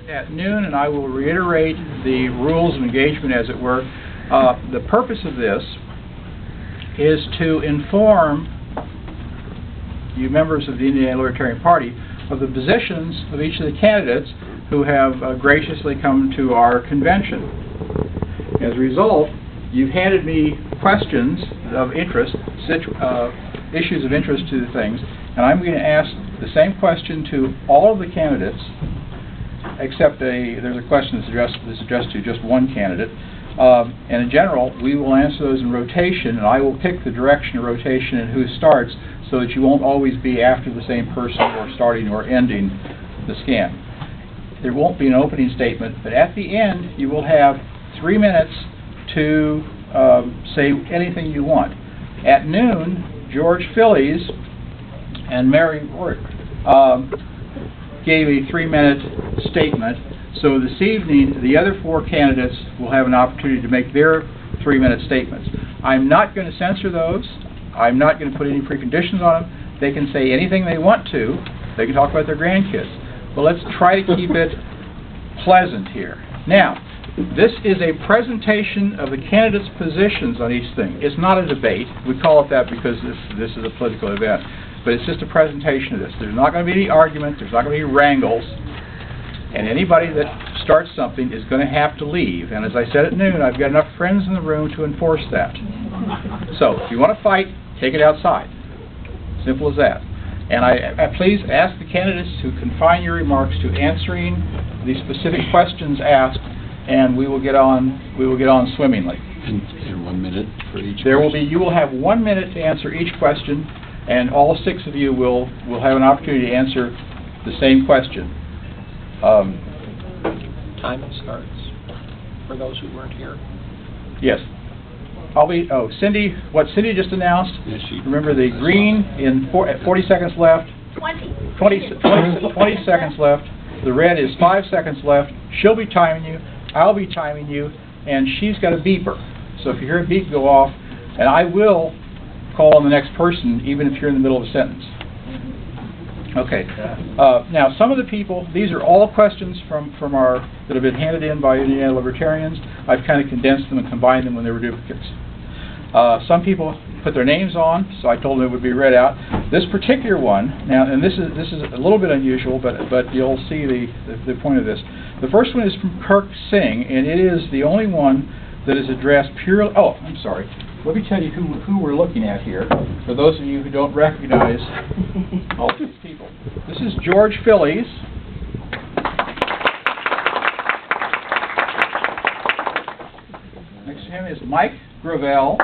at noon, and I will reiterate the rules of engagement, as it were. The purpose of this is to inform you members of the Indiana Libertarian Party of the positions of each of the candidates who have graciously come to our convention. As a result, you've handed me questions of interest, issues of interest to the things, and I'm going to ask the same question to all of the candidates, except there's a question that's addressed to just one candidate. And in general, we will answer those in rotation, and I will pick the direction of rotation and who starts, so that you won't always be after the same person or starting or ending the scan. There won't be an opening statement, but at the end you will have 3 minutes to say anything you want. At noon, George Phillies and Mary Rourke gave a 3-minute statement. So this evening, the other 4 candidates will have an opportunity to make their 3-minute statements. I'm not going to censor those. I'm not going to put any preconditions on them. They can say anything they want to. They can talk about their grandkids. But let's try to keep it pleasant here. Now, this is a presentation of the candidates' positions on each thing. It's not a debate. We call it that because this is a political event. But it's just a presentation of this. There's not going to be any argument. There's not going to be wrangles. And anybody that starts something is going to have to leave. And as I said at noon, I've got enough friends in the room to enforce that. So if you want to fight, take it outside. Simple as that. And I please ask the candidates to confine your remarks to answering the specific questions asked, and we will get on swimmingly. And 1 minute for each You will have 1 minute to answer each question, and all 6 of you will have an opportunity to answer the same question. Time starts for those who weren't here. Yes. Cindy, what Cindy just announced, yes, remember the green at 40 seconds left. 20 seconds left. The red is 5 seconds left. She'll be timing you. I'll be timing you. And she's got a beeper. So if you hear a beep go off, and I will call on the next person, even if you're in the middle of a sentence. Okay. Now, some of the people, these are all questions from our that have been handed in by Indiana Libertarians. I've kind of condensed them and combined them when they were duplicates. Some people put their names on, so I told them it would be read out. This particular one, now, and this is a little bit unusual, but you'll see the point of this. The first one is from Kirk Singh, and it is the only one that is addressed purely. Oh, I'm sorry. Let me tell you who we're looking at here, for those of you who don't recognize all these people. This is George Phillies. Next to him is Mike Gravel.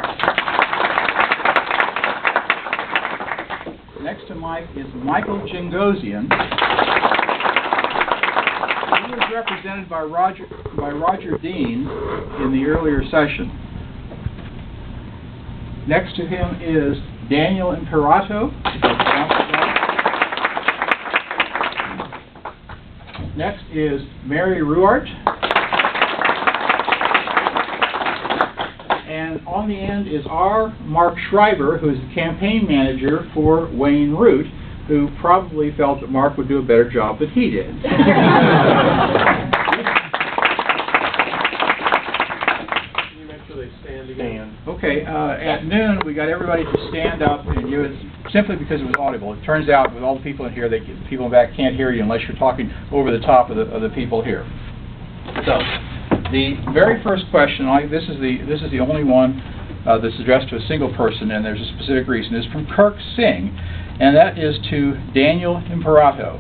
Next to Mike is Michael Jingosian. He was represented by Roger Dean in the earlier session. Next to him is Daniel Imperato. Next is Mary Ruart. And on the end is our Mark Schreiber, who is the campaign manager for Wayne Root, who probably felt that Mark would do a better job than he did. Okay, at noon we got everybody to stand up, and simply because it was audible. It turns out with all the people in here, people in back can't hear you unless you're talking over the top of the people here. So, the very first question, this is the only one that's addressed to a single person, and there's a specific reason. Is from Kirk Singh, and that is to Daniel Imperato.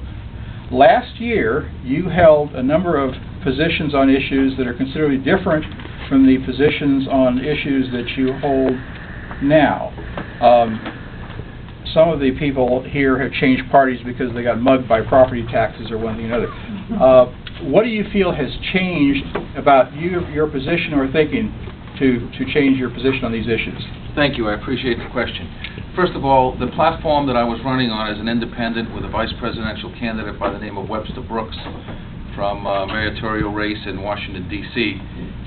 Last year, you held a number of positions on issues that are considerably different from the positions on issues that you hold now. Some of the people here have changed parties because they got mugged by property taxes or one thing or another. What do you feel has changed about your position or thinking to change your position on these issues? Thank you. I appreciate the question. First of all, the platform that I was running on as an independent with a vice presidential candidate by the name of Webster Brooks from mayoral race in Washington, D.C.,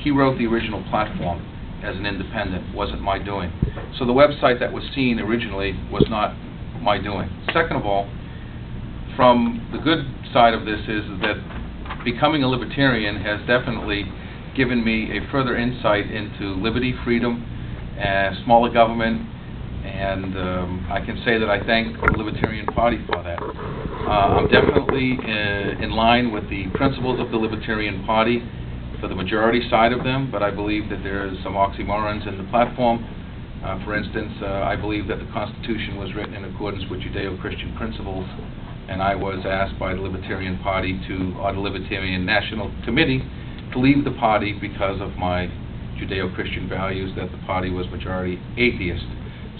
he wrote the original platform as an independent. Wasn't my doing. So the website that was seen originally was not my doing. Second of all, from the good side of this is that becoming a Libertarian has definitely given me a further insight into liberty, freedom, smaller government, and I can say that I thank the Libertarian Party for that. I'm definitely in line with the principles of the Libertarian Party for the majority side of them, but I believe that there is some oxymorons in the platform. For instance, I believe that the Constitution was written in accordance with Judeo-Christian principles, and I was asked by the Libertarian Party or the Libertarian National Committee to leave the party because of my Judeo-Christian values, that the party was majority atheist.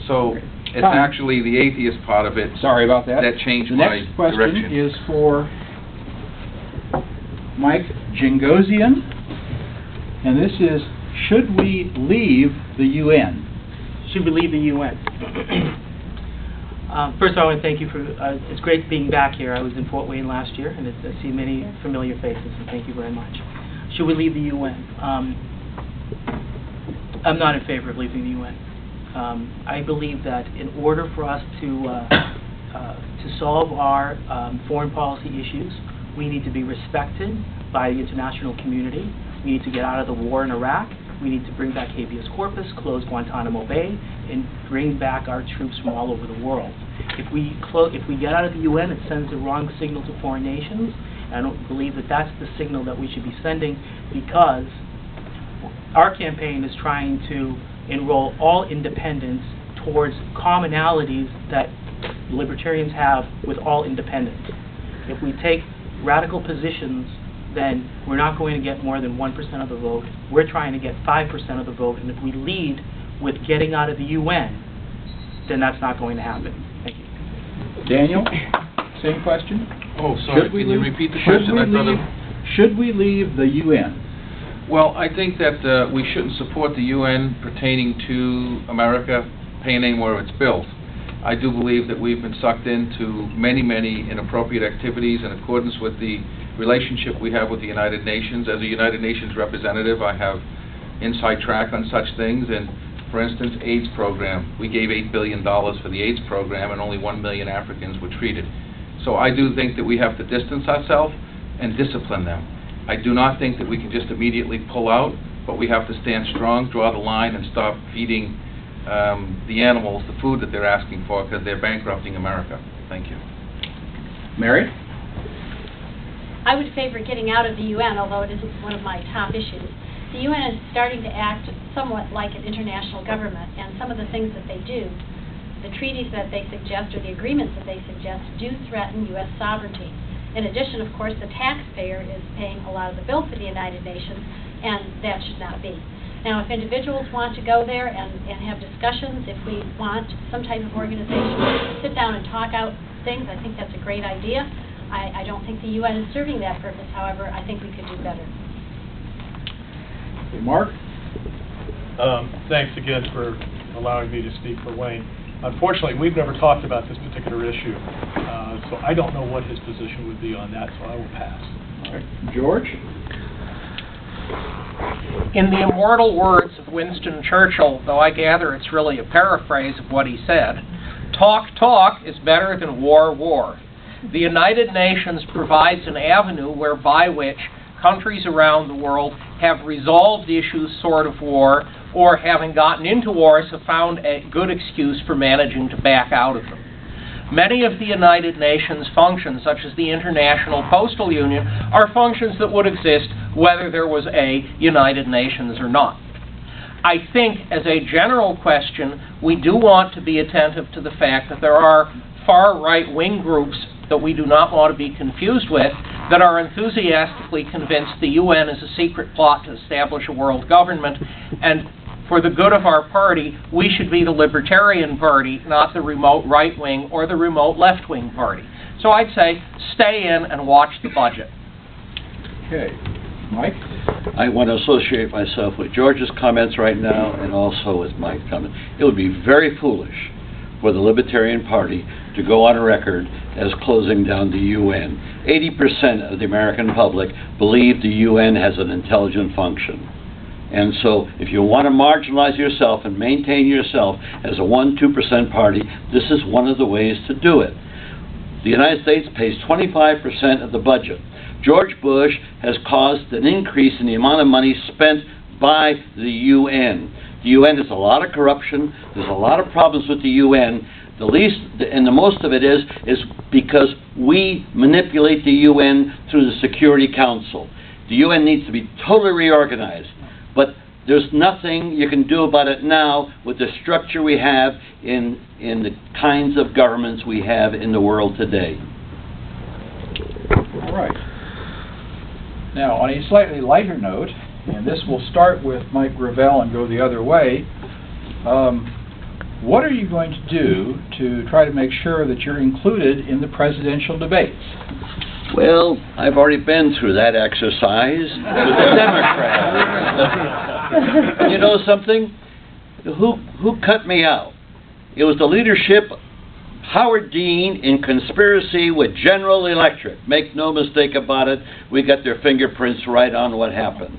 So it's actually the atheist part of it. Sorry about that. That changed the my next question direction. is for Mike Jingosian, and this is, should we leave the UN? Should we leave the UN? First of all, I want to thank you for, it's great being back here. I was in Fort Wayne last year, and I see many familiar faces, and thank you very much. Should we leave the UN? I'm not in favor of leaving the UN. I believe that in order for us to solve our foreign policy issues, we need to be respected by the international community. We need to get out of the war in Iraq. We need to bring back habeas corpus, close Guantanamo Bay, and bring back our troops from all over the world. If we get out of the UN, it sends the wrong signal to foreign nations. I don't believe that that's the signal that we should be sending, because our campaign is trying to enroll all independents towards commonalities that libertarians have with all independents. If we take radical positions, then we're not going to get more than 1% of the vote. We're trying to get 5% of the vote, and if we lead with getting out of the UN, then that's not going to happen. Thank you. Daniel, same question? Oh, sorry, can you repeat the question? Should we leave the UN? Well, I think that we shouldn't support the UN pertaining to America paying anywhere it's built. I do believe that we've been sucked into many, many inappropriate activities in accordance with the relationship we have with the United Nations. As a United Nations representative, I have inside track on such things, and for instance, AIDS program. We gave $8 billion for the AIDS program, and only 1 million Africans were treated. So I do think that we have to distance ourselves and discipline them. I do not think that we can just immediately pull out, but we have to stand strong, draw the line, and stop feeding the animals the food that they're asking for, because they're bankrupting America. Thank you. Mary? I would favor getting out of the UN, although it isn't one of my top issues. The UN is starting to act somewhat like an international government, and some of the things that they do, the treaties that they suggest or the agreements that they suggest, do threaten U.S. sovereignty. In addition, of course, the taxpayer is paying a lot of the bill for the United Nations, and that should not be. Now, if individuals want to go there and have discussions, if we want some type of organization to sit down and talk out things, I think that's a great idea. I don't think the UN is serving that purpose. However, I think we could do better. Mark? Thanks again for allowing me to speak for Wayne. Unfortunately, we've never talked about this particular issue, so I don't know what his position would be on that, so I will pass. All right. George? In the immortal words of Winston Churchill, though I gather it's really a paraphrase of what he said, talk is better than war. The United Nations provides an avenue whereby which countries around the world have resolved issues sort of war, or having gotten into wars have found a good excuse for managing to back out of them. Many of the United Nations functions, such as the International Postal Union, are functions that would exist whether there was a United Nations or not. I think, as a general question, we do want to be attentive to the fact that there are far right-wing groups that we do not want to be confused with, that are enthusiastically convinced the UN is a secret plot to establish a world government, and for the good of our party, we should be the Libertarian Party, not the remote right-wing or the remote left-wing party. So I'd say stay in and watch the budget. Okay. Mike? I want to associate myself with George's comments right now and also with Mike's comments. It would be very foolish for the Libertarian Party to go on record as closing down the UN. 80% of the American public believe the UN has an intelligent function. And so if you want to marginalize yourself and maintain yourself as a 1-2% party, this is one of the ways to do it. The United States pays 25% of the budget George Bush has caused an increase in the amount of money spent by the UN. The UN has a lot of corruption. There's a lot of problems with the UN. The least and the most of it is because we manipulate the UN through the Security Council. The UN needs to be totally reorganized. But there's nothing you can do about it now with the structure we have in the kinds of governments we have in the world today. All right. Now, on a slightly lighter note, and this will start with Mike Gravel and go the other way, what are you going to do to try to make sure that you're included in the presidential debates? Well, I've already been through that exercise with the Democrats. You know something? Who cut me out? It was the leadership, Howard Dean, in conspiracy with General Electric. Make no mistake about it, we got their fingerprints right on what happened.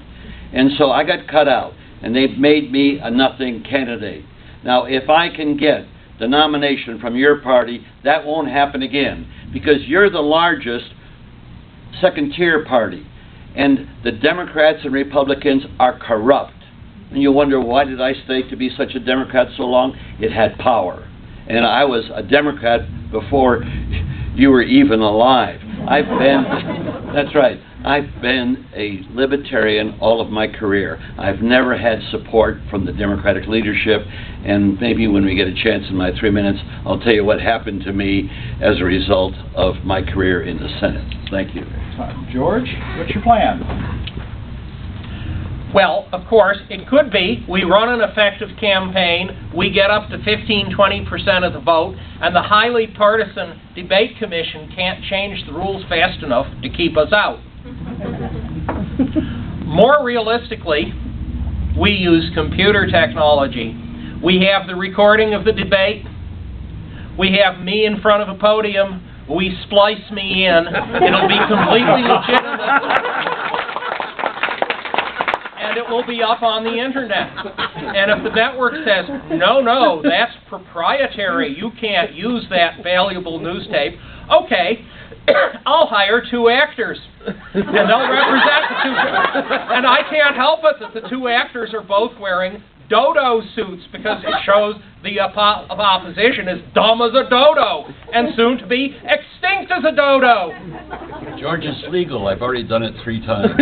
And so I got cut out, and they've made me a nothing candidate. Now, if I can get the nomination from your party, that won't happen again, because you're the largest second-tier party, and the Democrats and Republicans are corrupt. And you wonder, why did I stay to be such a Democrat so long? It had power. And I was a Democrat before you were even alive. That's right, I've been a libertarian all of my career. I've never had support from the Democratic leadership, and maybe when we get a chance in my 3 minutes, I'll tell you what happened to me as a result of my career in the Senate. Thank you. George, what's your plan? Well, of course, it could be we run an effective campaign, we get up to 15–20% of the vote, and the highly partisan debate commission can't change the rules fast enough to keep us out. More realistically, we use computer technology. We have the recording of the debate. We have me in front of a podium. We splice me in. It'll be completely legitimate. And it will be up on the internet. And if the network says, no, that's proprietary, you can't use that valuable news tape, okay, I'll hire 2 actors, and they'll represent the 2. And I can't help it that the 2 actors are both wearing dodo suits, because it shows the opposition is dumb as a dodo, and soon to be extinct as a dodo. George, it's legal. I've already done it 3 times.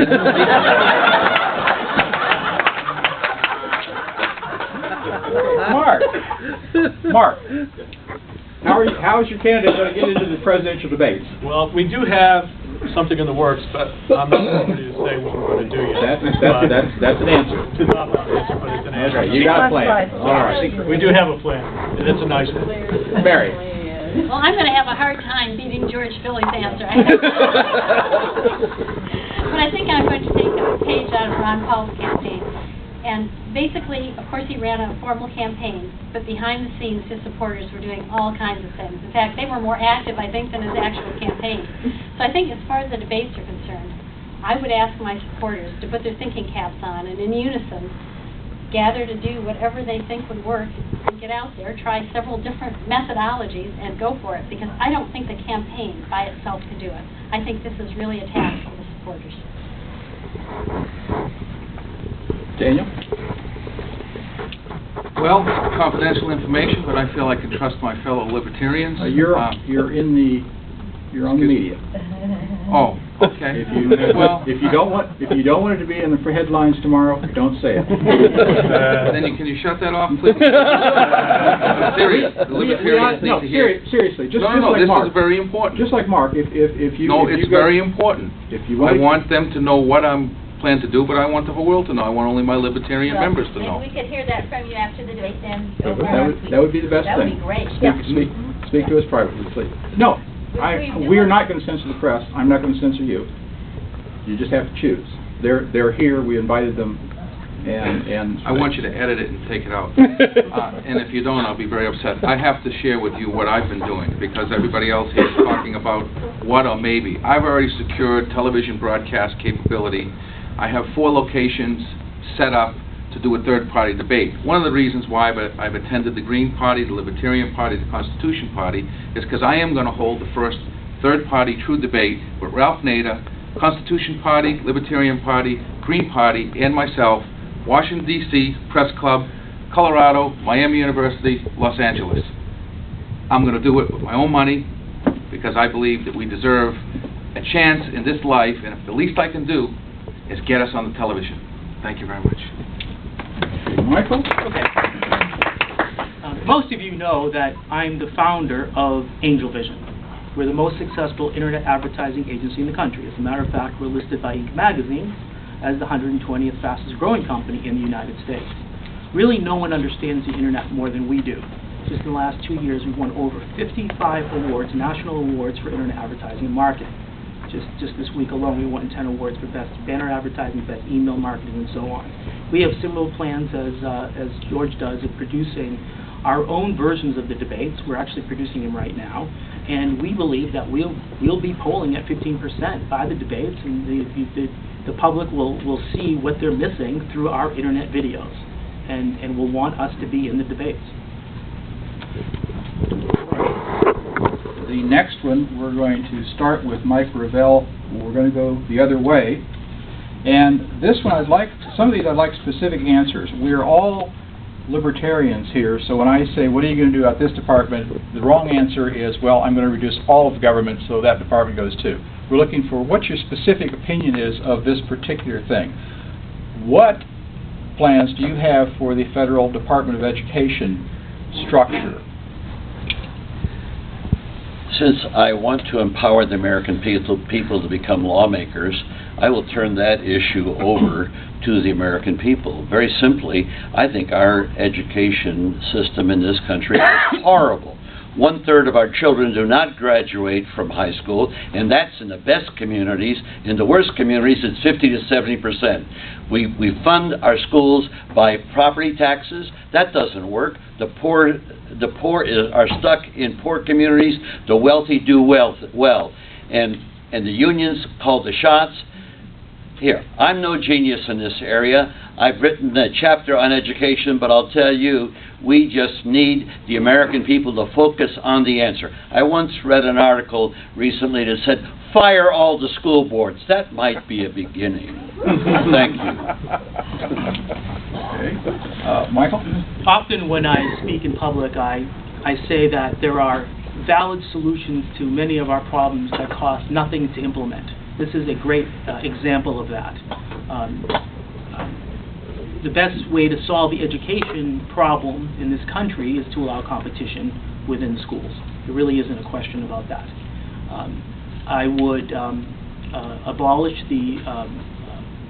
Mark, how is your candidate going to get into the presidential debates? Well, we do have something in the works, but I'm not ready to say what we're going to do yet. That's an answer. It's not an answer, but it's an answer. Okay, you got a plan. All right. We do have a plan, and it's a nice one. Mary. Well, I'm going to have a hard time beating George Philly's answer. But I think I'm going to take a page out of Ron Paul's campaign. And basically, of course, he ran a formal campaign, but behind the scenes, his supporters were doing all kinds of things. In fact, they were more active, I think, than his actual campaign. So I think as far as the debates are concerned, I would ask my supporters to put their thinking caps on and in unison gather to do whatever they think would work and get out there, try several different methodologies and go for it, because I don't think the campaign by itself can do it. I think this is really a task for the supporters. Daniel? Well, confidential information, but I feel I can trust my fellow libertarians. You're on the media. Oh, okay. If you don't want it to be in the headlines tomorrow, don't say it. Then can you shut that off, please? I'm serious. The libertarians need to hear. Seriously, just no, like this Mark. is very important. Just like Mark, if you no, if it's you go, very important. If you I want them to know what I'm plan to do, but I want the whole world to know. I want only my libertarian members to know. Maybe we could hear that from you after the debate then. That would be the best that thing. That would be great. Speak to us privately, please. No, we are not going to censor the press. I'm not going to censor you. You just have to choose. They're here. We invited them, and I want you to edit it and take it out. And if you don't, I'll be very upset. I have to share with you what I've been doing, because everybody else here is talking about what or maybe. I've already secured television broadcast capability. I have 4 locations set up to do a third-party debate. One of the reasons why I've attended the Green Party, the Libertarian Party, the Constitution Party, is because I am going to hold the first third-party true debate with Ralph Nader, Constitution Party, Libertarian Party, Green Party, and myself, Washington, D.C., Press Club, Colorado, Miami University, Los Angeles. I'm going to do it with my own money because I believe that we deserve a chance in this life, and if the least I can do is get us on the television. Thank you very much. Michael? Okay. Most of you know that I'm the founder of Angel Vision. We're the most successful internet advertising agency in the country. As a matter of fact, we're listed by Inc. magazine as the 120th fastest growing company in the United States. Really, no one understands the internet more than we do. Just in the last 2 years, we've won over 55 awards, national awards for internet advertising and marketing. Just this week alone, we won 10 awards for best banner advertising, best email marketing, and so on. We have similar plans as George does of producing our own versions of the debates. We're actually producing them right now, and we believe that we'll be polling at 15% by the debates, and the public will see what they're missing through our internet videos, and will want us to be in the debates. The next one, we're going to start with Mike Revelle. We're going to go the other way. And this one, some of these I'd like specific answers. We're all libertarians here, so when I say, what are you going to do about this department, the wrong answer is, well, I'm going to reduce all of government so that department goes too. We're looking for what your specific opinion is of this particular thing. What plans do you have for the Federal Department of Education structure? Since I want to empower the American people to become lawmakers, I will turn that issue over to the American people. Very simply, I think our education system in this country is horrible. 1/3 of our children do not graduate from high school, and that's in the best communities. In the worst communities, it's 50 to 70%. We fund our schools by property taxes. That doesn't work. The poor are stuck in poor communities. The wealthy do well. And the unions call the shots. Here, I'm no genius in this area. I've written a chapter on education, but I'll tell you, we just need the American people to focus on the answer. I once read an article recently that said, fire all the school boards. That might be a beginning. Thank you. Okay. Michael? Often when I speak in public, I say that there are valid solutions to many of our problems that cost nothing to implement. This is a great example of that. The best way to solve the education problem in this country is to allow competition within schools. There really isn't a question about that. I would abolish the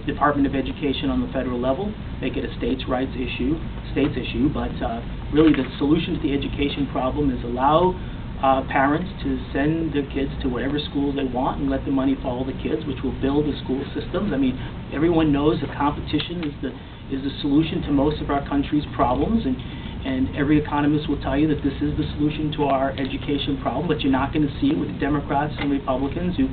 Department of Education on the federal level, make it a states' issue, but really the solution to the education problem is allow parents to send their kids to whatever school they want and let the money follow the kids, which will build the school systems. I mean, everyone knows that competition is the solution to most of our country's problems, and every economist will tell you that this is the solution to our education problem, but you're not going to see it with Democrats and Republicans who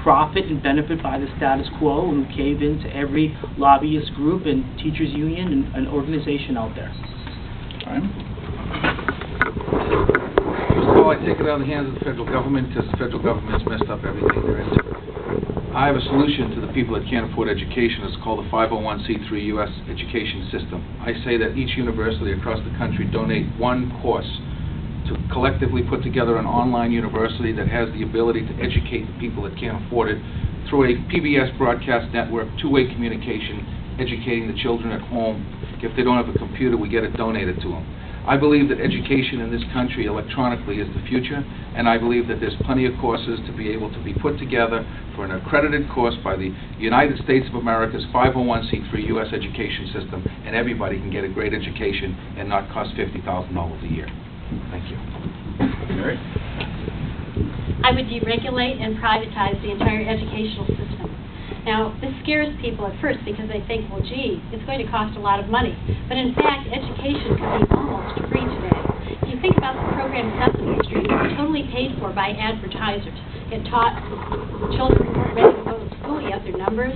profit and benefit by the status quo and who cave into every lobbyist group and teachers union and organization out there. I take it out of the hands of the federal government because the federal government's messed up everything there is. I have a solution to the people that can't afford education. It's called the 501c3 U.S. education system. I say that each university across the country donate one course to collectively put together an online university that has the ability to educate the people that can't afford it through a PBS broadcast network, two-way communication, educating the children at home. If they don't have a computer, we get it donated to them. I believe that education in this country electronically is the future, and I believe that there's plenty of courses to be able to be put together for an accredited course by the United States of America's 501c3 U.S. education system, and everybody can get a great education and not cost $50,000 a year. Thank you. Mary? I would deregulate and privatize the entire educational system. Now, this scares people at first because they think, well, gee, it's going to cost a lot of money. But in fact, education could be almost free today. If you think about the program Sesame Street, it's totally paid for by advertisers. It taught children who weren't ready to go to school yet their numbers,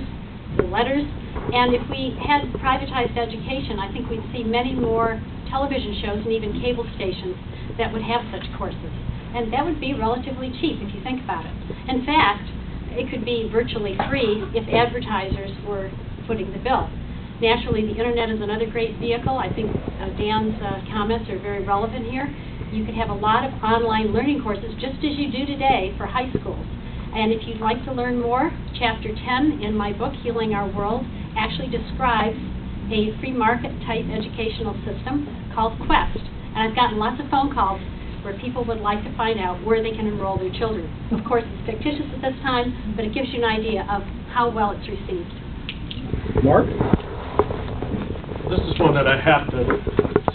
their letters. And if we had privatized education, I think we'd see many more television shows and even cable stations that would have such courses. And that would be relatively cheap if you think about it. In fact, it could be virtually free if advertisers were footing the bill. Naturally, the internet is another great vehicle. I think Dan's comments are very relevant here. You could have a lot of online learning courses, just as you do today for high schools. And if you'd like to learn more, Chapter 10 in my book, Healing Our World, actually describes a free market type educational system called Quest. And I've gotten lots of phone calls where people would like to find out where they can enroll their children. Of course, it's fictitious at this time, but it gives you an idea of how well it's received. Mark? This is one that I have to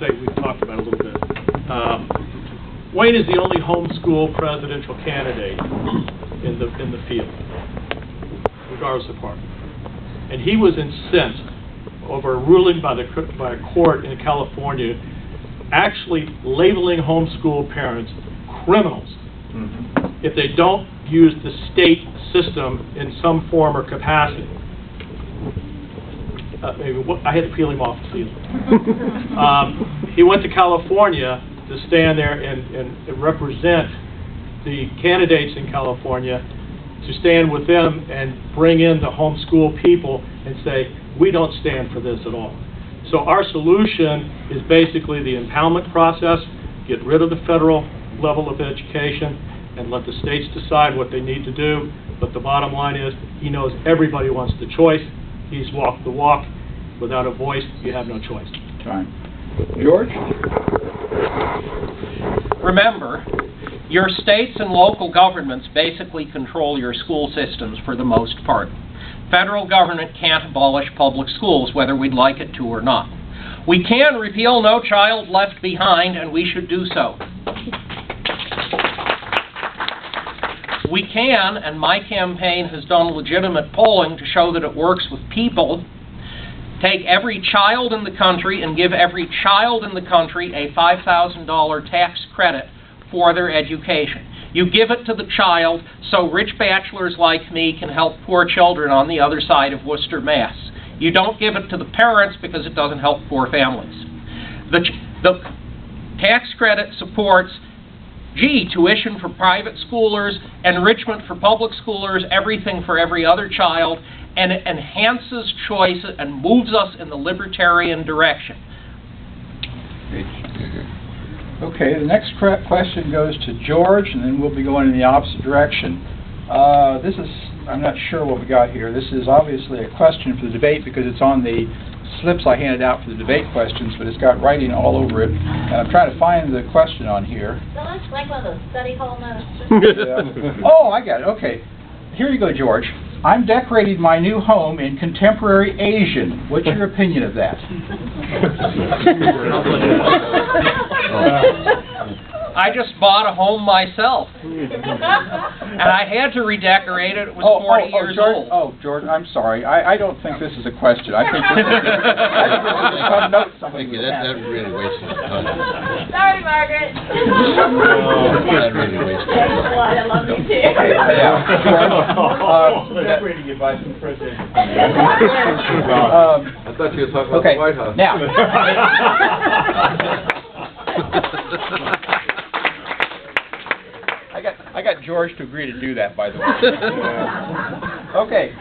say we've talked about a little bit. Wayne is the only homeschool presidential candidate in the field, regardless of party. And he was incensed over a ruling by a court in California actually labeling homeschool parents criminals if they don't use the state system in some form or capacity. I had to peel him off the field. He went to California to stand there and represent the candidates in California, to stand with them and bring in the homeschool people and say, we don't stand for this at all. So our solution is basically the impoundment process, get rid of the federal level of education, and let the states decide what they need to do. But the bottom line is, he knows everybody wants the choice. He's walked the walk. Without a voice, you have no choice. Time. George? Remember, your states and local governments basically control your school systems for the most part. Federal government can't abolish public schools, whether we'd like it to or not. We can repeal No Child Left Behind, and we should do so. We can, and my campaign has done legitimate polling to show that it works with people, take every child in the country and give every child in the country a $5,000 tax credit for their education. You give it to the child so rich bachelors like me can help poor children on the other side of Worcester, Mass. You don't give it to the parents because it doesn't help poor families. The tax credit supports tuition for private schoolers, enrichment for public schoolers, everything for every other child, and it enhances choice and moves us in the libertarian direction. Okay, the next question goes to George, and then we'll be going in the opposite direction. I'm not sure what we got here. This is obviously a question for the debate because it's on the slips I handed out for the debate questions, but it's got writing all over it. And I'm trying to find the question on here. So looks like one of those study hall notes. Yeah. Oh, I got it. Okay. Here you go, George. I'm decorating my new home in contemporary Asian. What's your opinion of that? I just bought a home myself, and I had to redecorate it. It was 40 years George, old. Oh, George, I'm sorry. I don't think this is a question. I think this is some note somebody was that really wasted time. Sorry, Margaret. That really wasted time. I love you too. Yeah. Decorating advice from President. I thought you were talking about the White House. Now. I got George to agree to do that, by the way. Okay.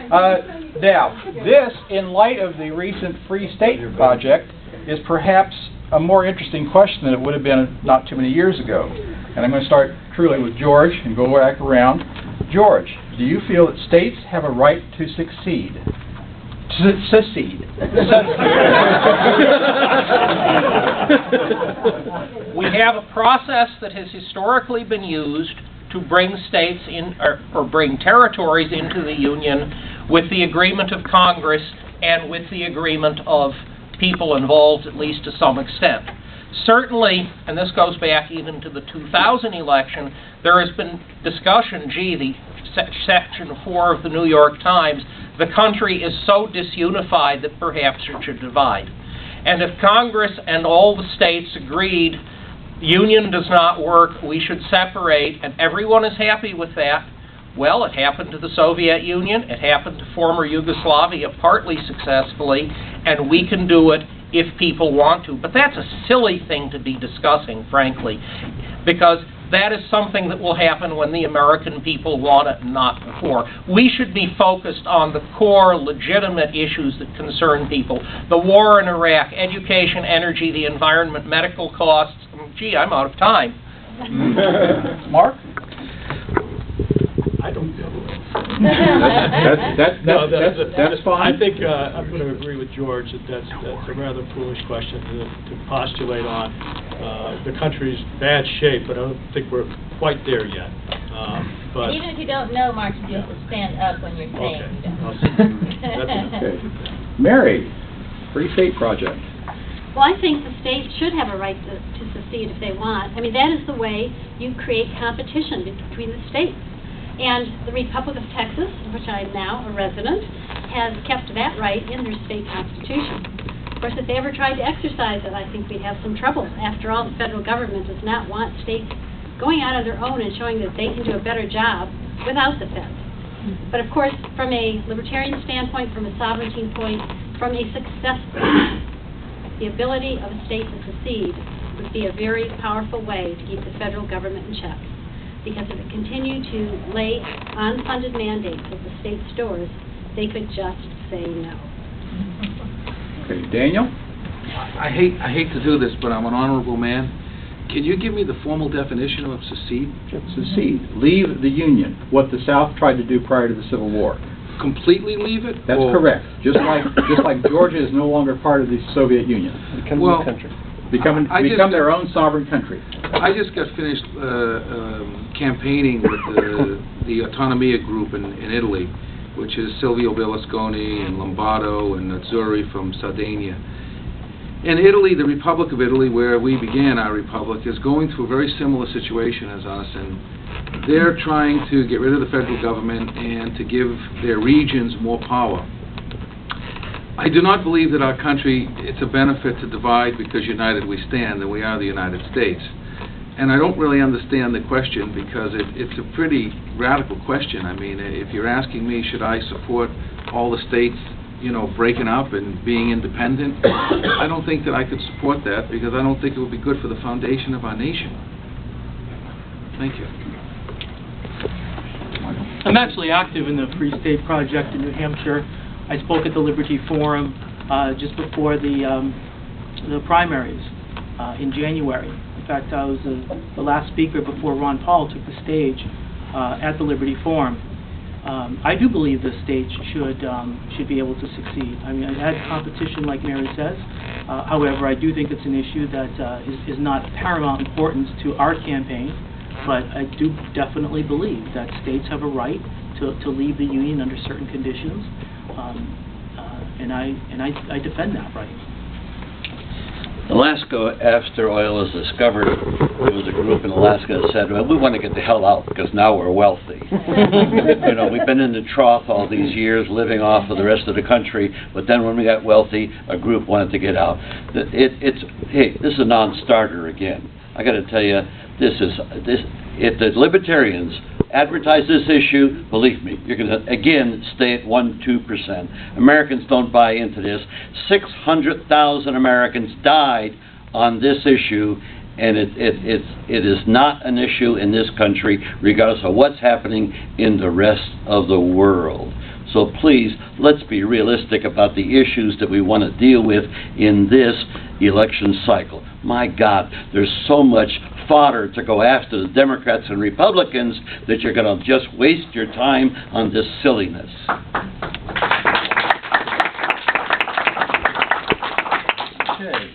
Now, this, in light of the recent Free State Project, is perhaps a more interesting question than it would have been not too many years ago. And I'm going to start truly with George and go back around. George, do you feel that states have a right to succeed? Secede. We have a process that has historically been used to bring states in, or bring territories into the Union with the agreement of Congress and with the agreement of people involved, at least to some extent. Certainly, and this goes back even to the 2000 election, there has been discussion, the Section 4 of the New York Times, the country is so disunified that perhaps it should divide. And if Congress and all the states agreed union does not work, we should separate, and everyone is happy with that, well, it happened to the Soviet Union, it happened to former Yugoslavia partly successfully, and we can do it if people want to. But that's a silly thing to be discussing, frankly, because that is something that will happen when the American people want it, not before. We should be focused on the core, legitimate issues that concern people. The war in Iraq, education, energy, the environment, medical costs. Gee, I'm out of time. Mark? I don't know. That's fine. I think I'm going to agree with George that that's a rather foolish question to postulate on. The country's bad shape, but I don't think we're quite there yet. But Even if you don't know, Mark, you have to stand up when you're saying okay. you don't. That's enough. Okay. Mary, Free State Project. Well, I think the state should have a right to secede if they want. I mean, that is the way you create competition between the states. And the Republic of Texas, in which I am now a resident, has kept that right in their state constitution. Of course, if they ever tried to exercise it, I think we'd have some trouble. After all, the federal government does not want states going out on their own and showing that they can do a better job without the feds. But of course, from a libertarian standpoint, from a sovereignty point, from a success point, the ability of a state to secede would be a very powerful way to keep the federal government in check. Because if it continued to lay unfunded mandates at the state stores, they could just say no. Okay, Daniel? I hate to do this, but I'm an honorable man. Can you give me the formal definition of secede? Secede. Leave the Union, what the South tried to do prior to the Civil War. Completely leave it? That's correct. Just like Georgia is no longer part of the Soviet Union. Become a country. Become their own sovereign country. I just got finished campaigning with the Autonomia group in Italy, which is Silvio Berlusconi and Lombardo and Azzurri from Sardinia. In Italy, the Republic of Italy, where we began our republic, is going through a very similar situation as us, and they're trying to get rid of the federal government and to give their regions more power. I do not believe that our country, it's a benefit to divide because united we stand, and we are the United States. And I don't really understand the question because it's a pretty radical question. I mean, if you're asking me, should I support all the states, breaking up and being independent, I don't think that I could support that because I don't think it would be good for the foundation of our nation. Thank you. I'm actually active in the Free State Project in New Hampshire. I spoke at the Liberty Forum just before the primaries in January. In fact, I was the last speaker before Ron Paul took the stage at the Liberty Forum. I do believe the state should be able to succeed. I mean, I've had competition, like Mary says. However, I do think it's an issue that is not paramount importance to our campaign. But I do definitely believe that states have a right to leave the Union under certain conditions. And I defend that right. Alaska, after oil was discovered, there was a group in Alaska that said, well, we want to get the hell out because now we're wealthy. We've been in the trough all these years, living off of the rest of the country, but then when we got wealthy, a group wanted to get out. Hey, this is a non-starter again. I got to tell you, if the libertarians advertise this issue, believe me, you're going to, again, stay at 1-2%. Americans don't buy into this. 600,000 Americans died on this issue, and it is not an issue in this country, regardless of what's happening in the rest of the world. So please, let's be realistic about the issues that we want to deal with in this election cycle. My God, there's so much fodder to go after the Democrats and Republicans that you're going to just waste your time on this silliness. Okay.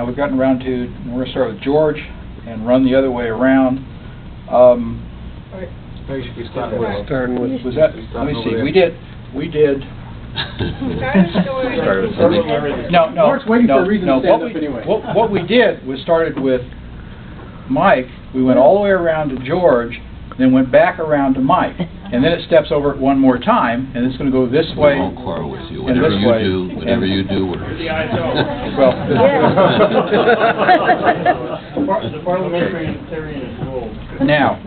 We've gotten around to, we're going to start with George and run the other way around. Maybe should be starting Was with that, let me see, we did. No. Mark's waiting for a reason to stand up anyway. What we did was started with Mike, we went all the way around to George, then went back around to Mike, and then it steps over it one more time, and it's going to go this way. I won't quarrel with you. And Whatever this you way, do, whatever you do works. Well, The parliamentarian rule. now,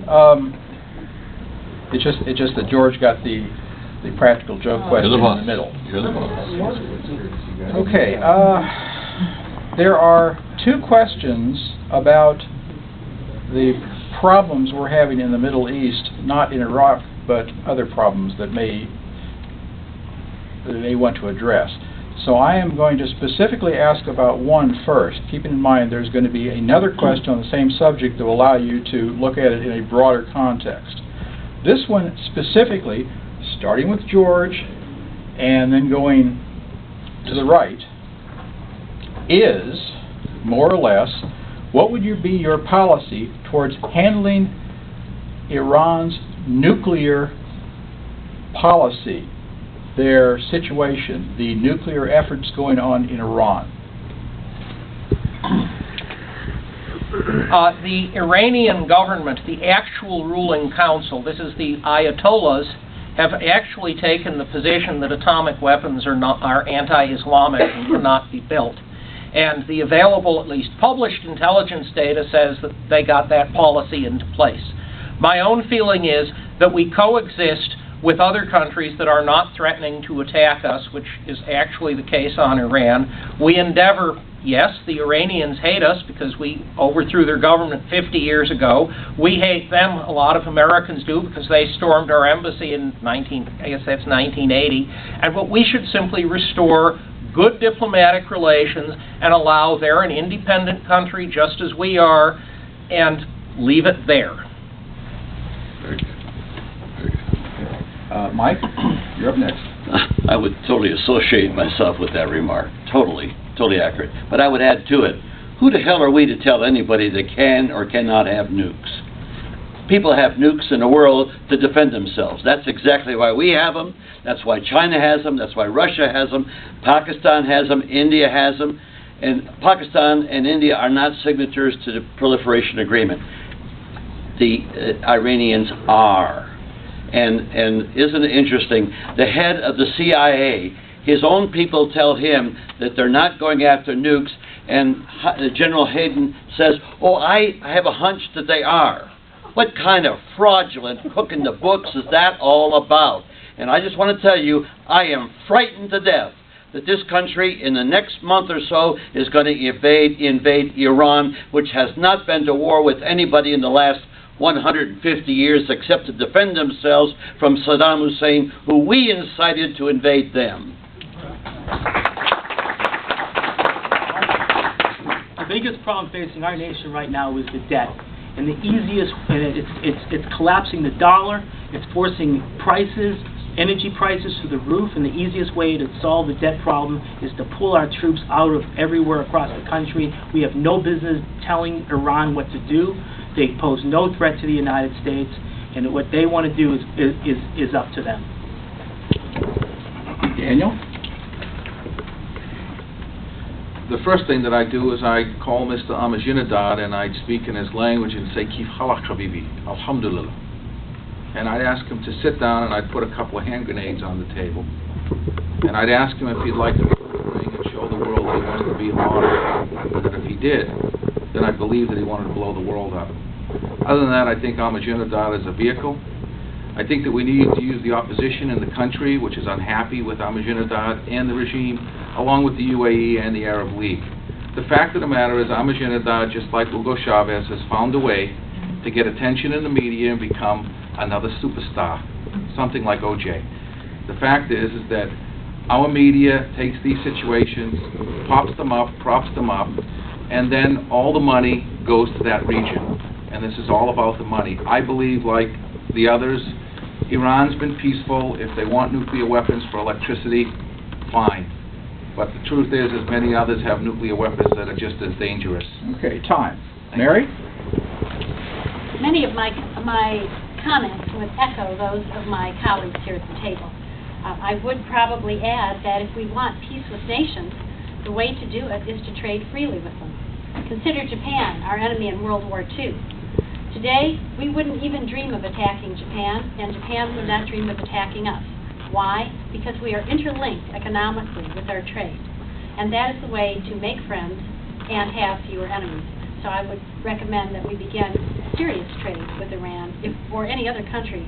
it's just that George got the the practical joke question You're the in boss. the middle. You're the boss. Okay, there are two questions about the problems we're having in the Middle East, not in Iraq, but other problems that they want to address. So I am going to specifically ask about one first, keeping in mind there's going to be another question on the same subject that will allow you to look at it in a broader context. This one specifically, starting with George and then going to the right, is, more or less, what would be your policy towards handling Iran's nuclear policy, their situation, the nuclear efforts going on in Iran? The Iranian government, the actual ruling council, this is the Ayatollahs, have actually taken the position that atomic weapons are anti-Islamic and cannot be built. And the available, at least published, intelligence data says that they got that policy into place. My own feeling is that we coexist with other countries that are not threatening to attack us, which is actually the case on Iran. We endeavor, yes, the Iranians hate us because we overthrew their government 50 years ago. We hate them, a lot of Americans do, because they stormed our embassy in 1980. And but we should simply restore good diplomatic relations and allow they're an independent country just as we are, and leave it there. Very good. Very good. Mike, you're up next. I would totally associate myself with that remark. Totally accurate. But I would add to it, who the hell are we to tell anybody they can or cannot have nukes? People have nukes in the world to defend themselves. That's exactly why we have them. That's why China has them. That's why Russia has them. Pakistan has them. India has them. And Pakistan and India are not signatories to the proliferation agreement. The Iranians are. And isn't it interesting? The head of the CIA, his own people tell him that they're not going after nukes, and General Hayden says, oh, I have a hunch that they are. What kind of fraudulent cook in the books is that all about? And I just want to tell you, I am frightened to death that this country in the next month or so is going to invade Iran, which has not been to war with anybody in the last 150 years except to defend themselves from Saddam Hussein, who we incited to invade them. The biggest problem facing our nation right now is the debt. And the easiest, and it's collapsing the dollar, it's forcing prices, energy prices through the roof, and the easiest way to solve the debt problem is to pull our troops out of everywhere across the country. We have no business telling Iran what to do. They pose no threat to the United States, and what they want to do is up to them. Daniel? The first thing that I do is I call Mr. Ahmadinejad and I'd speak in his language and say, Kif halak habibi, alhamdulillah. And I'd ask him to sit down and I'd put a couple of hand grenades on the table. And I'd ask him if he'd like to put the ring and show the world that he wants to be a model. And that if he did, then I believe that he wanted to blow the world up. Other than that, I think Ahmadinejad is a vehicle. I think that we need to use the opposition in the country, which is unhappy with Ahmadinejad and the regime, along with the UAE and the Arab League. The fact of the matter is Ahmadinejad, just like Hugo Chavez, has found a way to get attention in the media and become another superstar, something like OJ. The fact is that our media takes these situations, props them up, and then all the money goes to that region. And this is all about the money. I believe, like the others, Iran's been peaceful. If they want nuclear weapons for electricity, fine. But the truth is, many others have nuclear weapons that are just as dangerous. Okay, time. Mary? Many of my comments would echo those of my colleagues here at the table. I would probably add that if we want peace with nations, the way to do it is to trade freely with them. Consider Japan, our enemy in World War II. Today, we wouldn't even dream of attacking Japan, and Japan would not dream of attacking us. Why? Because we are interlinked economically with our trade. And that is the way to make friends and have fewer enemies. So I would recommend that we begin serious trade with Iran, or any other country,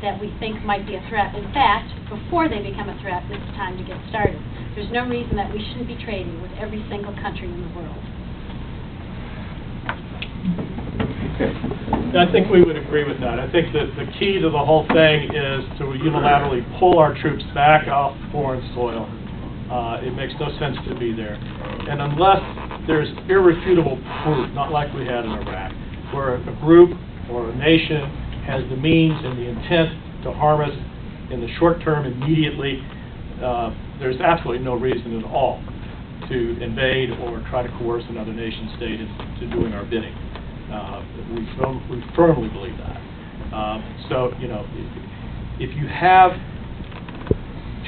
that we think might be a threat. In fact, before they become a threat, it's time to get started. There's no reason that we shouldn't be trading with every single country in the world. I think we would agree with that. I think that the key to the whole thing is to unilaterally pull our troops back off foreign soil. It makes no sense to be there. And unless there's irrefutable proof, not like we had in Iraq, where a group or a nation has the means and the intent to harm us in the short term immediately, there's absolutely no reason at all to invade or try to coerce another nation state into doing our bidding. We firmly believe that. So, you know, if you have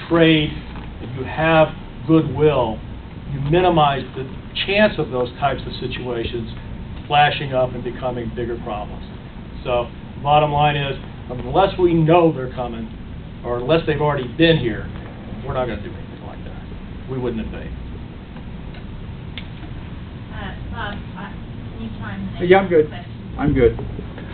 trade, if you have goodwill, you minimize the chance of those types of situations flashing up and becoming bigger problems. So, bottom line is, unless we know they're coming, or unless they've already been here, we're not going to do anything like that. We wouldn't invade. Yeah, I'm good. I'm good.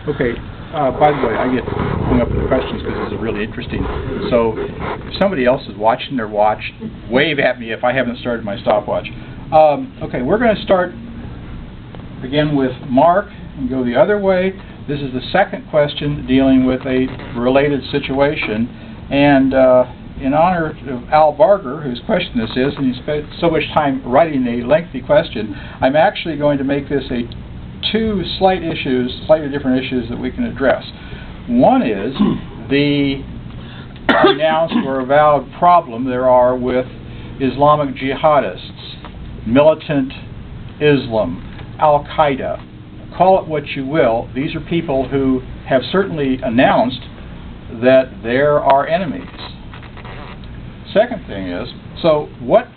Okay. By the way, I get hung up with the questions because this is really interesting. So if somebody else is watching their watch, wave at me if I haven't started my stopwatch. Okay, we're going to start again with Mark and go the other way. This is the second question dealing with a related situation. And in honor of Al Barger, whose question this is, and he spent so much time writing a lengthy question, I'm actually going to make this two slightly different issues that we can address. One is the announced or avowed problem there are with Islamic jihadists, militant Islam, Al-Qaeda. Call it what you will. These are people who have certainly announced that they're our enemies. Second thing is, so what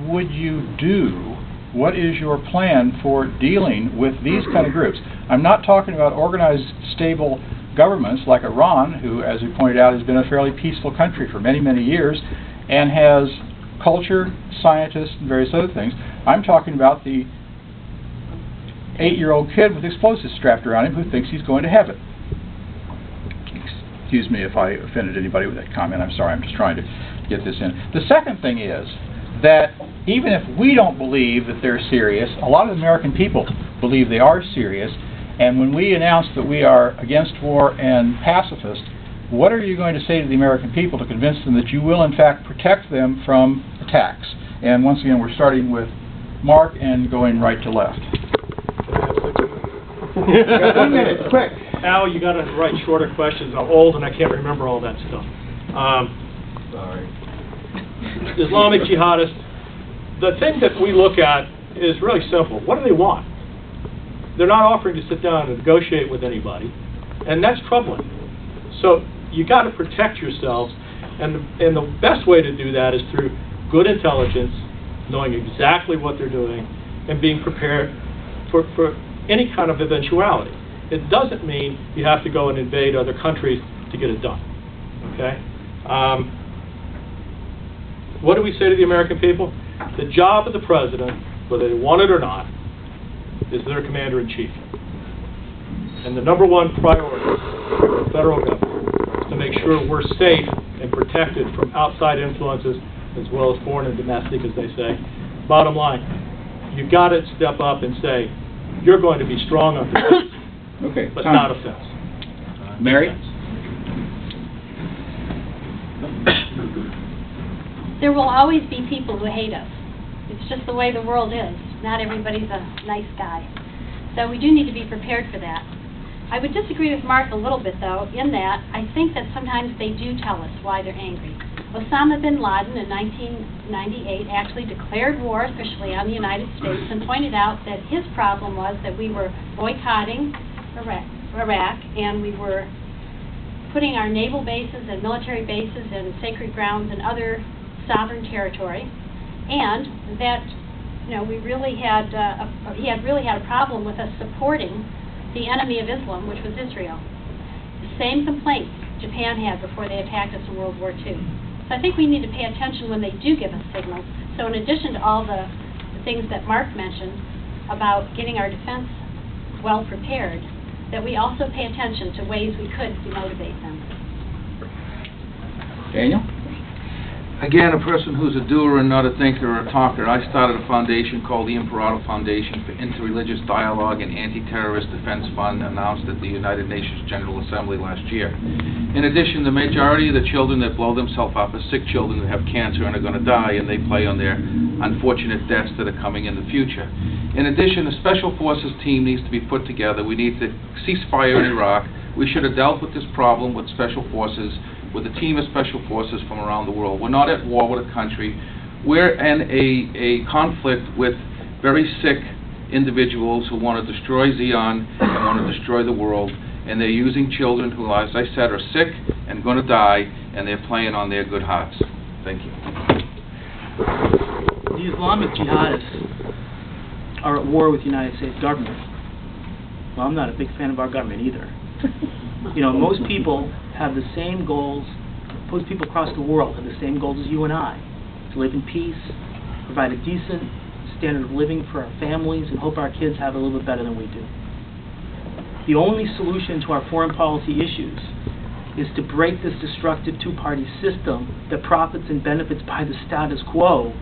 would you do? What is your plan for dealing with these kind of groups? I'm not talking about organized, stable governments like Iran, who, as we pointed out, has been a fairly peaceful country for many, many years and has culture, scientists, and various other things. I'm talking about the 8-year-old kid with explosives strapped around him who thinks he's going to heaven. Excuse me if I offended anybody with that comment. I'm sorry. I'm just trying to get this in. The second thing is that even if we don't believe that they're serious, a lot of American people believe they are serious. And when we announce that we are against war and pacifist, what are you going to say to the American people to convince them that you will in fact protect them from attacks? And once again, we're starting with Mark and going right to left. You got 1 minute, quick. Al, you got to write shorter questions. I'm old and I can't remember all that stuff. Sorry. Islamic jihadists, the thing that we look at is really simple. What do they want? They're not offering to sit down and negotiate with anybody, and that's troubling. So you got to protect yourselves, and the best way to do that is through good intelligence, knowing exactly what they're doing, and being prepared for any kind of eventuality. It doesn't mean you have to go and invade other countries to get it done. Okay? What do we say to the American people? The job of the president, whether they want it or not, is their commander-in-chief. And the number one priority for the federal government is to make sure we're safe and protected from outside influences as well as foreign and domestic, as they say. Bottom line, you got to step up and say, you're going to be strong on defense, okay, but not offense. Mary? There will always be people who hate us. It's just the way the world is. Not everybody's a nice guy. So we do need to be prepared for that. I would disagree with Mark a little bit, though, in that I think that sometimes they do tell us why they're angry. Osama bin Laden in 1998 actually declared war officially on the United States and pointed out that his problem was that we were boycotting Iraq and we were putting our naval bases and military bases and sacred grounds and other sovereign territory, and that we really had he had really had a problem with us supporting the enemy of Islam, which was Israel. The same complaints Japan had before they attacked us in World War II. So I think we need to pay attention when they do give us signals. So in addition to all the things that Mark mentioned about getting our defense well prepared, that we also pay attention to ways we could demotivate them. Daniel? Again, a person who's a doer and not a thinker or a talker. I started a foundation called the Imperato Foundation for Interreligious Dialogue and Anti-Terrorist Defense Fund, announced at the United Nations General Assembly last year. In addition, the majority of the children that blow themselves up are sick children who have cancer and are going to die, and they play on their unfortunate deaths that are coming in the future. In addition, a special forces team needs to be put together. We need to cease fire in Iraq. We should have dealt with this problem with special forces, with a team of special forces from around the world. We're not at war with a country. We're in a conflict with very sick individuals who want to destroy Zion and want to destroy the world, and they're using children who, as I said, are sick and going to die, and they're playing on their good hearts. Thank you. The Islamic jihadists are at war with the United States government. Well, I'm not a big fan of our government either. You know, most people have the same goals, most people across the world have the same goals as you and I, to live in peace, provide a decent standard of living for our families, and hope our kids have a little bit better than we do. The only solution to our foreign policy issues is to break this destructive two-party system that profits and benefits by the status quo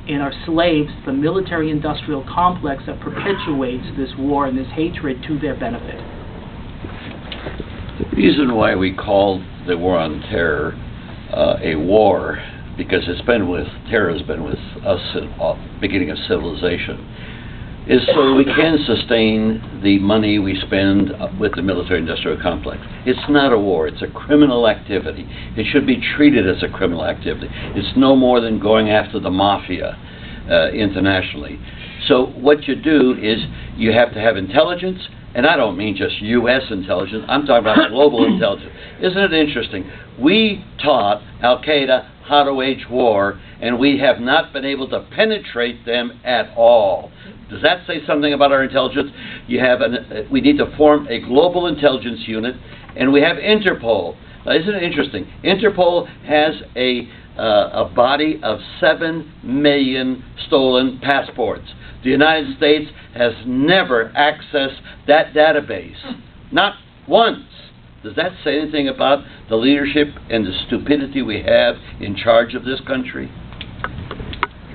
and are slaves to the military-industrial complex that perpetuates this war and this hatred to their benefit. The reason why we called the war on terror a war, because terror has been with us since the beginning of civilization, is so we can sustain the money we spend with the military-industrial complex. It's not a war, it's a criminal activity. It should be treated as a criminal activity. It's no more than going after the mafia internationally. So what you do is you have to have intelligence, and I don't mean just U.S. intelligence, I'm talking about global intelligence. Isn't it interesting? We taught Al-Qaeda how to wage war, and we have not been able to penetrate them at all. Does that say something about our intelligence? We need to form a global intelligence unit, and we have Interpol. Now, isn't it interesting? Interpol has a body of 7 million stolen passports. The United States has never accessed that database. Not once. Does that say anything about the leadership and the stupidity we have in charge of this country?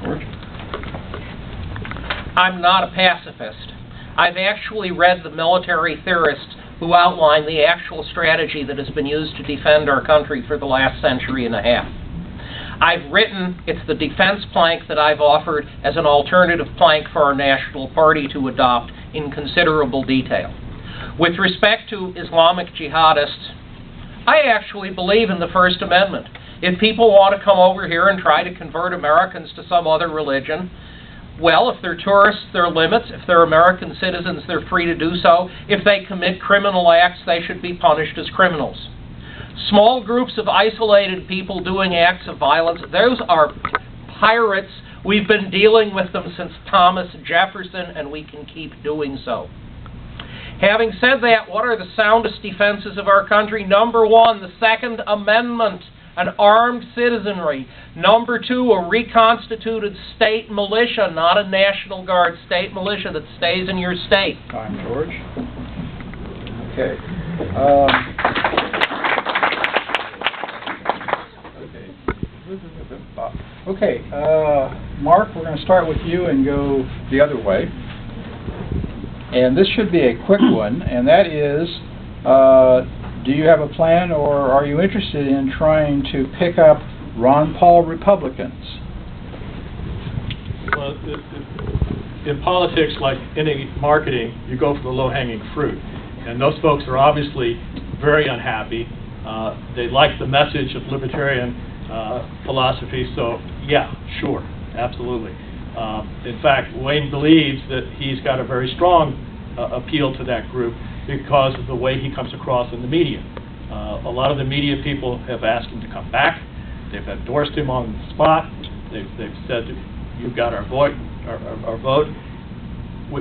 George? I'm not a pacifist. I've actually read the military theorists who outline the actual strategy that has been used to defend our country for the last century and a half. It's the defense plank that I've offered as an alternative plank for our national party to adopt in considerable detail. With respect to Islamic jihadists, I actually believe in the First Amendment. If people want to come over here and try to convert Americans to some other religion, well, if they're tourists, there are limits. If they're American citizens, they're free to do so. If they commit criminal acts, they should be punished as criminals. Small groups of isolated people doing acts of violence, those are pirates. We've been dealing with them since Thomas Jefferson, and we can keep doing so. Having said that, what are the soundest defenses of our country? Number one, the Second Amendment, an armed citizenry. Number two, a reconstituted state militia, not a National Guard, state militia that stays in your state. Time, George. Okay. Okay, Mark, we're going to start with you and go the other way. And this should be a quick one, and that is, do you have a plan, or are you interested in trying to pick up Ron Paul Republicans? Well, in politics, like any marketing, you go for the low-hanging fruit. And those folks are obviously very unhappy. They like the message of libertarian philosophy, so yeah, sure, absolutely. In fact, Wayne believes that he's got a very strong appeal to that group because of the way he comes across in the media. A lot of the media people have asked him to come back. They've endorsed him on the spot. They've said, you've got our vote.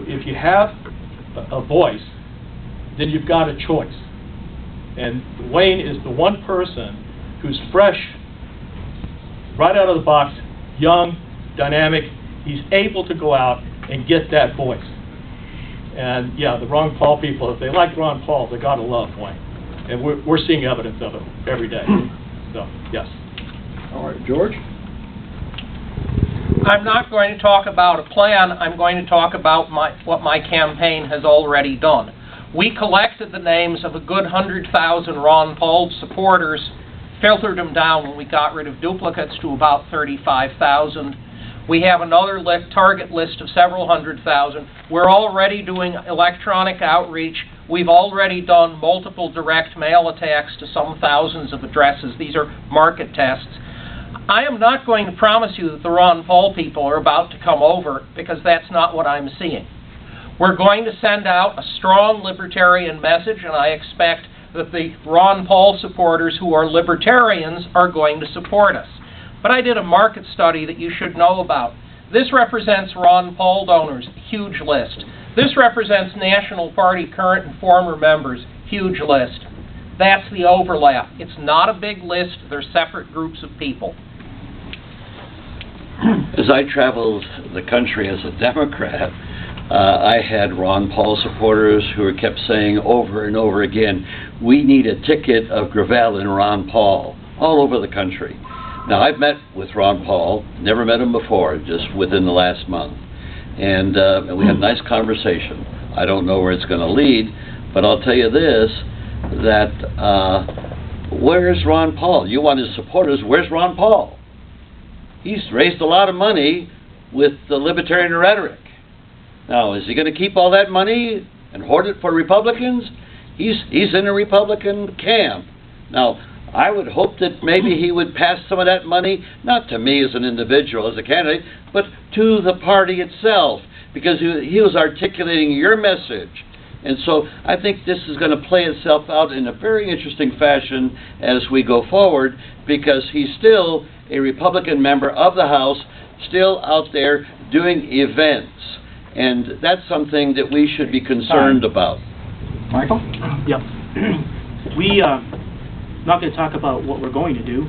If you have a voice, then you've got a choice. And Wayne is the one person who's fresh, right out of the box, young, dynamic. He's able to go out and get that voice. And yeah, the Ron Paul people, if they like Ron Paul, they got to love Wayne. And we're seeing evidence of it every day. So, yes. All right, George? I'm not going to talk about a plan. I'm going to talk about what my campaign has already done. We collected the names of a good 100,000 Ron Paul supporters, filtered them down when we got rid of duplicates to about 35,000. We have another target list of several 100,000. We're already doing electronic outreach. We've already done multiple direct mail attacks to some thousands of addresses. These are market tests. I am not going to promise you that the Ron Paul people are about to come over, because that's not what I'm seeing. We're going to send out a strong libertarian message, and I expect that the Ron Paul supporters who are libertarians are going to support us. But I did a market study that you should know about. This represents Ron Paul donors, huge list. This represents National Party current and former members, huge list. That's the overlap. It's not a big list. They're separate groups of people. As I traveled the country as a Democrat, I had Ron Paul supporters who kept saying over and over again, we need a ticket of Gravel and Ron Paul, all over the country. Now, I've met with Ron Paul, never met him before, just within the last month. And we had a nice conversation. I don't know where it's going to lead, but I'll tell you this, that where's Ron Paul? You want his supporters, where's Ron Paul? He's raised a lot of money with the libertarian rhetoric. Now, is he going to keep all that money and hoard it for Republicans? He's in a Republican camp. Now, I would hope that maybe he would pass some of that money, not to me as an individual, as a candidate, but to the party itself, because he was articulating your message. And so I think this is going to play itself out in a very interesting fashion as we go forward, because he's still a Republican member of the House, still out there doing events. And that's something that we should be concerned about. Michael? Yep. We not going to talk about what we're going to do.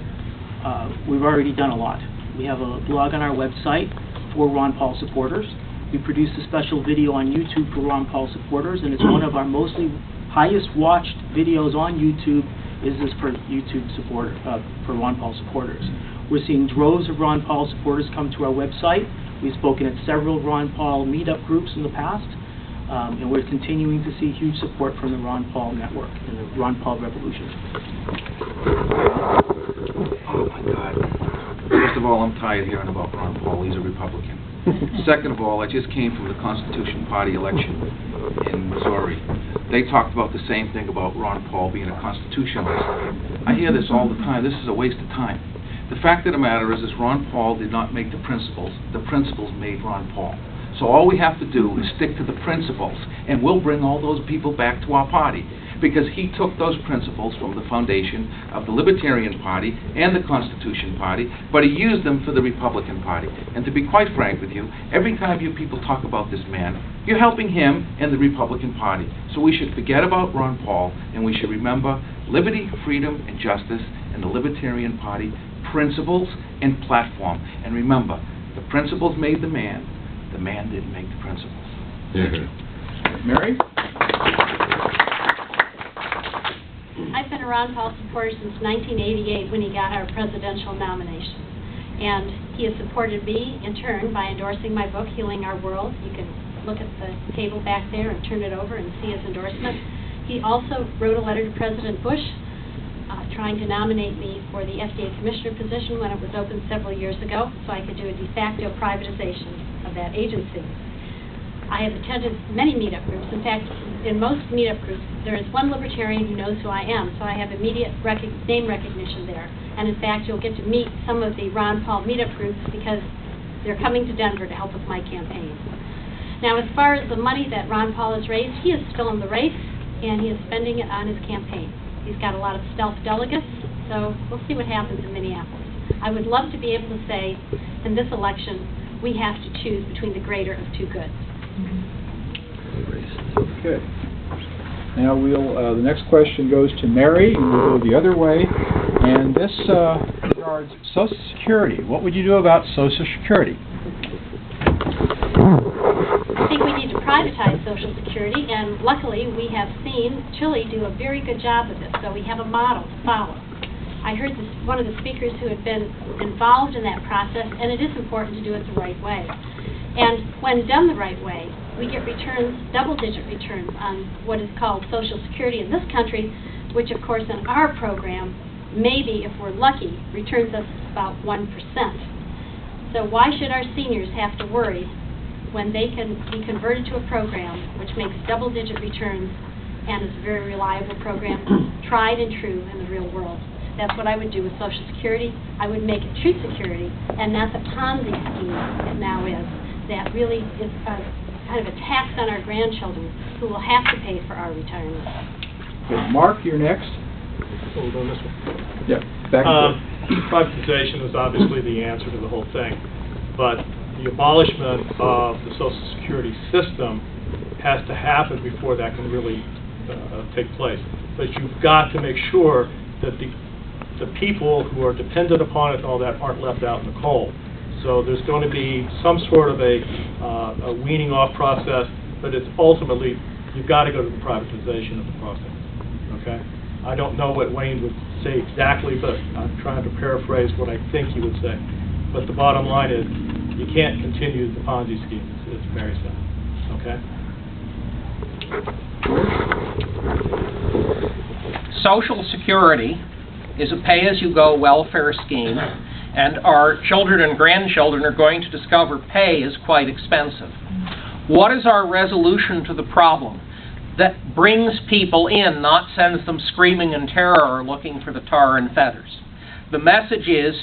We've already done a lot. We have a blog on our website for Ron Paul supporters. We produced a special video on YouTube for Ron Paul supporters, and it's one of our mostly highest watched videos on YouTube. Is this for YouTube supporter for Ron Paul supporters? We're seeing droves of Ron Paul supporters come to our website. We've spoken at several Ron Paul meetup groups in the past, and we're continuing to see huge support from the Ron Paul network and the Ron Paul revolution. Oh my God. First of all, I'm tired of hearing about Ron Paul. He's a Republican. Second of all, I just came from the Constitution Party election in Missouri. They talked about the same thing about Ron Paul being a constitutionalist. I hear this all the time. This is a waste of time. The fact of the matter is Ron Paul did not make the principles made Ron Paul. So all we have to do is stick to the principles, and we'll bring all those people back to our party, because he took those principles from the foundation of the Libertarian Party and the Constitution Party, but he used them for the Republican Party. And to be quite frank with you, every time you people talk about this man, you're helping him and the Republican Party. So we should forget about Ron Paul, and we should remember liberty, freedom, and justice, and the Libertarian Party, principles and platform. And remember, the principles made the man didn't make the principles. Mm-hmm. Mary? I've been a Ron Paul supporter since 1988 when he got our presidential nomination. And he has supported me in turn by endorsing my book, Healing Our World. You can look at the table back there and turn it over and see his endorsement. He also wrote a letter to President Bush trying to nominate me for the FDA commissioner position when it was open several years ago, so I could do a de facto privatization of that agency. I have attended many meetup groups. In fact, in most meetup groups, there is one libertarian who knows who I am, so I have immediate name recognition there. And in fact, you'll get to meet some of the Ron Paul meetup groups because they're coming to Denver to help with my campaign. Now, as far as the money that Ron Paul has raised, he is still in the race, and he is spending it on his campaign. He's got a lot of stealth delegates, so we'll see what happens in Minneapolis. I would love to be able to say, in this election, we have to choose between the greater of two goods. Okay. Now the next question goes to Mary, and we'll go the other way. And this regards Social Security. What would you do about Social Security? I think we need to privatize Social Security, and luckily we have seen Chile do a very good job of this, so we have a model to follow. I heard one of the speakers who had been involved in that process, and it is important to do it the right way. And when done the right way, we get returns, double-digit returns on what is called Social Security in this country, which of course in our program, maybe if we're lucky, returns us about 1%. So why should our seniors have to worry when they can be converted to a program which makes double-digit returns and is a very reliable program, tried and true in the real world? That's what I would do with Social Security. I would make it true security and not the Ponzi scheme it now is. That really is kind of a tax on our grandchildren who will have to pay for our retirement. Okay, Mark, you're next. We'll go this one. Yeah, back and forth. Privatization is obviously the answer to the whole thing, but the abolishment of the Social Security system has to happen before that can really take place. But you've got to make sure that the people who are dependent upon it and all that aren't left out in the cold. So there's going to be some sort of a weaning off process, but it's ultimately, you've got to go to the privatization of the process, okay? I don't know what Wayne would say exactly, but I'm trying to paraphrase what I think he would say. But the bottom line is, you can't continue the Ponzi scheme. It's very simple, okay? Social Security is a pay-as-you-go welfare scheme, and our children and grandchildren are going to discover pay is quite expensive. What is our resolution to the problem? That brings people in, not sends them screaming in terror or looking for the tar and feathers. The message is,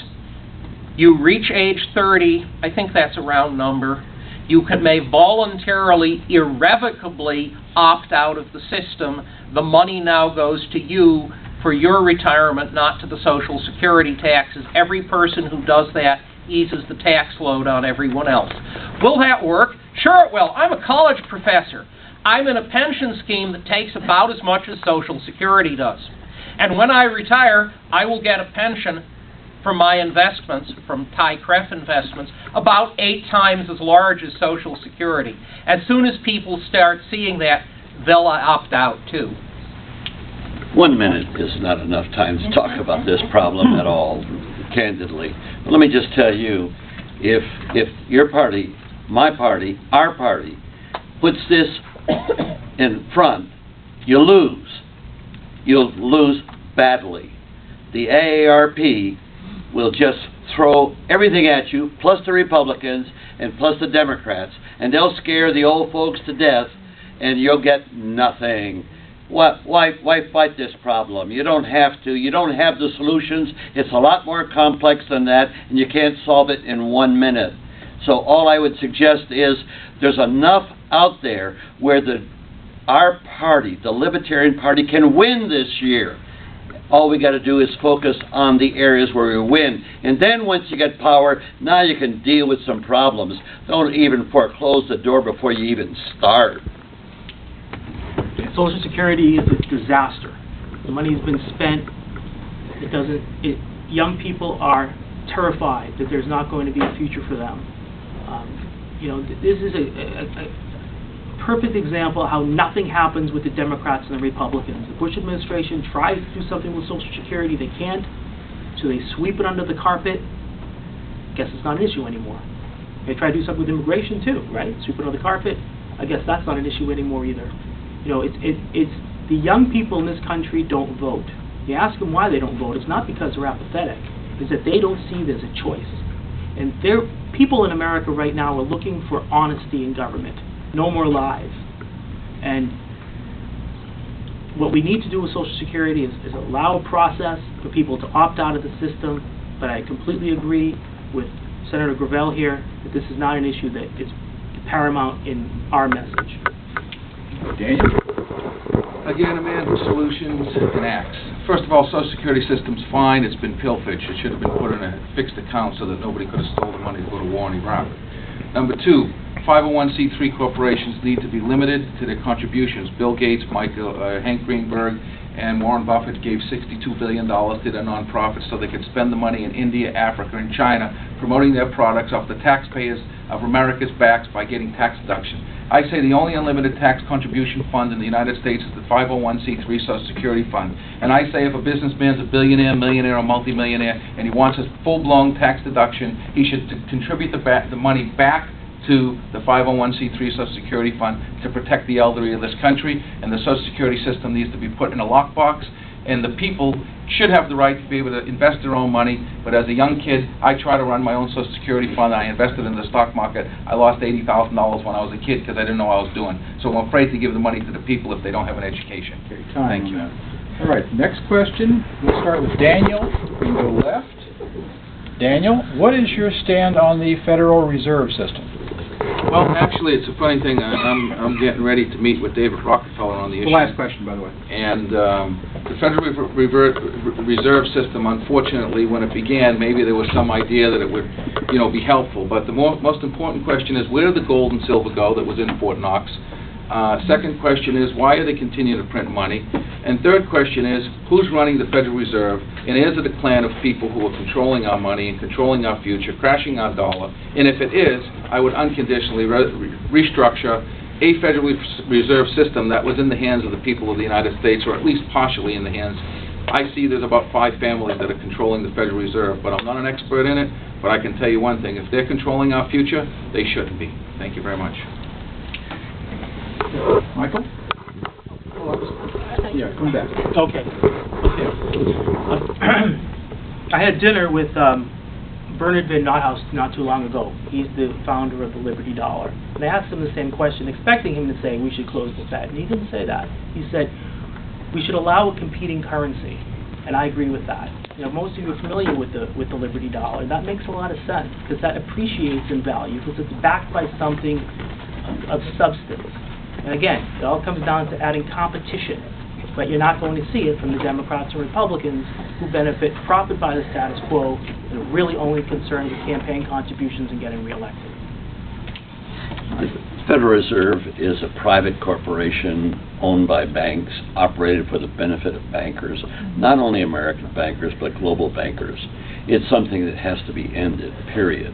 you reach age 30, I think that's a round number, you may voluntarily, irrevocably opt out of the system. The money now goes to you for your retirement, not to the Social Security taxes. Every person who does that eases the tax load on everyone else. Will that work? Sure it will. I'm a college professor. I'm in a pension scheme that takes about as much as Social Security does. And when I retire, I will get a pension from my investments, from Ty-Cref investments, about 8 times as large as Social Security. As soon as people start seeing that, they'll opt out too. 1 minute is not enough time to talk about this problem at all, candidly. But let me just tell you, if your party, my party, our party, puts this in front, you lose. You'll lose badly. The AARP will just throw everything at you, plus the Republicans and plus the Democrats, and they'll scare the old folks to death, and you'll get nothing. Why fight this problem? You don't have to. You don't have the solutions. It's a lot more complex than that, and you can't solve it in 1 minute. So all I would suggest is there's enough out there where our party, the Libertarian Party, can win this year. All we got to do is focus on the areas where we win. And then once you get power, now you can deal with some problems. Don't even foreclose the door before you even start. Social Security is a disaster. The money's been spent. Young people are terrified that there's not going to be a future for them. This is a perfect example of how nothing happens with the Democrats and the Republicans. The Bush administration tries to do something with Social Security. They can't, so they sweep it under the carpet. Guess it's not an issue anymore. They try to do something with immigration too, right? Sweep it under the carpet. I guess that's not an issue anymore either. It's the young people in this country don't vote. You ask them why they don't vote. It's not because they're apathetic. It's that they don't see there's a choice. And people in America right now are looking for honesty in government. No more lies. And what we need to do with Social Security is allow a process for people to opt out of the system. But I completely agree with Senator Gravel here that this is not an issue that is paramount in our message. Daniel? Again, a man for solutions and acts. First of all, Social Security system's fine. It's been pilfered. It should have been put in a fixed account so that nobody could have stolen the money to go to war in Iraq. Number 2, 501c3 corporations need to be limited to their contributions. Bill Gates, Hank Greenberg, and Warren Buffett gave $62 billion to their nonprofits so they could spend the money in India, Africa, and China promoting their products off the taxpayers of America's backs by getting tax deduction. I say the only unlimited tax contribution fund in the United States is the 501c3 Social Security Fund. And I say if a businessman's a billionaire, millionaire, or multimillionaire, and he wants a full-blown tax deduction, he should contribute the money back to the 501c3 Social Security Fund to protect the elderly of this country, and the Social Security system needs to be put in a lockbox, and the people should have the right to be able to invest their own money. But as a young kid, I try to run my own Social Security fund. I invested in the stock market. I lost $80,000 when I was a kid because I didn't know what I was doing. So I'm afraid to give the money to the people if they don't have an education. Okay, time. Thank you. All right, next question. We'll start with Daniel. We can go left. Daniel, what is your stand on the Federal Reserve System? Well, actually, it's a funny thing. I'm getting ready to meet with David Rockefeller on the issue. The last question, by the way. And the Federal Reserve System, unfortunately, when it began, maybe there was some idea that it would, be helpful. But the most important question is, where did the gold and silver go that was in Fort Knox? Second question is, why are they continuing to print money? And third question is, who's running the Federal Reserve? And is it a clan of people who are controlling our money and controlling our future, crashing our dollar? And if it is, I would unconditionally restructure a Federal Reserve System that was in the hands of the people of the United States, or at least partially in the hands. I see there's about 5 families that are controlling the Federal Reserve, but I'm not an expert in it. But I can tell you one thing, if they're controlling our future, they shouldn't be. Thank you very much. Michael? Yeah, come back. Okay. I had dinner with Bernard Van Nothaus not too long ago. He's the founder of the Liberty Dollar. And I asked him the same question, expecting him to say we should close the Fed. And he didn't say that. He said we should allow a competing currency. And I agree with that. Most of you are familiar with the Liberty Dollar. That makes a lot of sense because that appreciates in value because it's backed by something of substance. And again, it all comes down to adding competition, but you're not going to see it from the Democrats and Republicans who profit by the status quo and are really only concerned with campaign contributions and getting reelected. The Federal Reserve is a private corporation owned by banks, operated for the benefit of bankers, not only American bankers, but global bankers. It's something that has to be ended, period.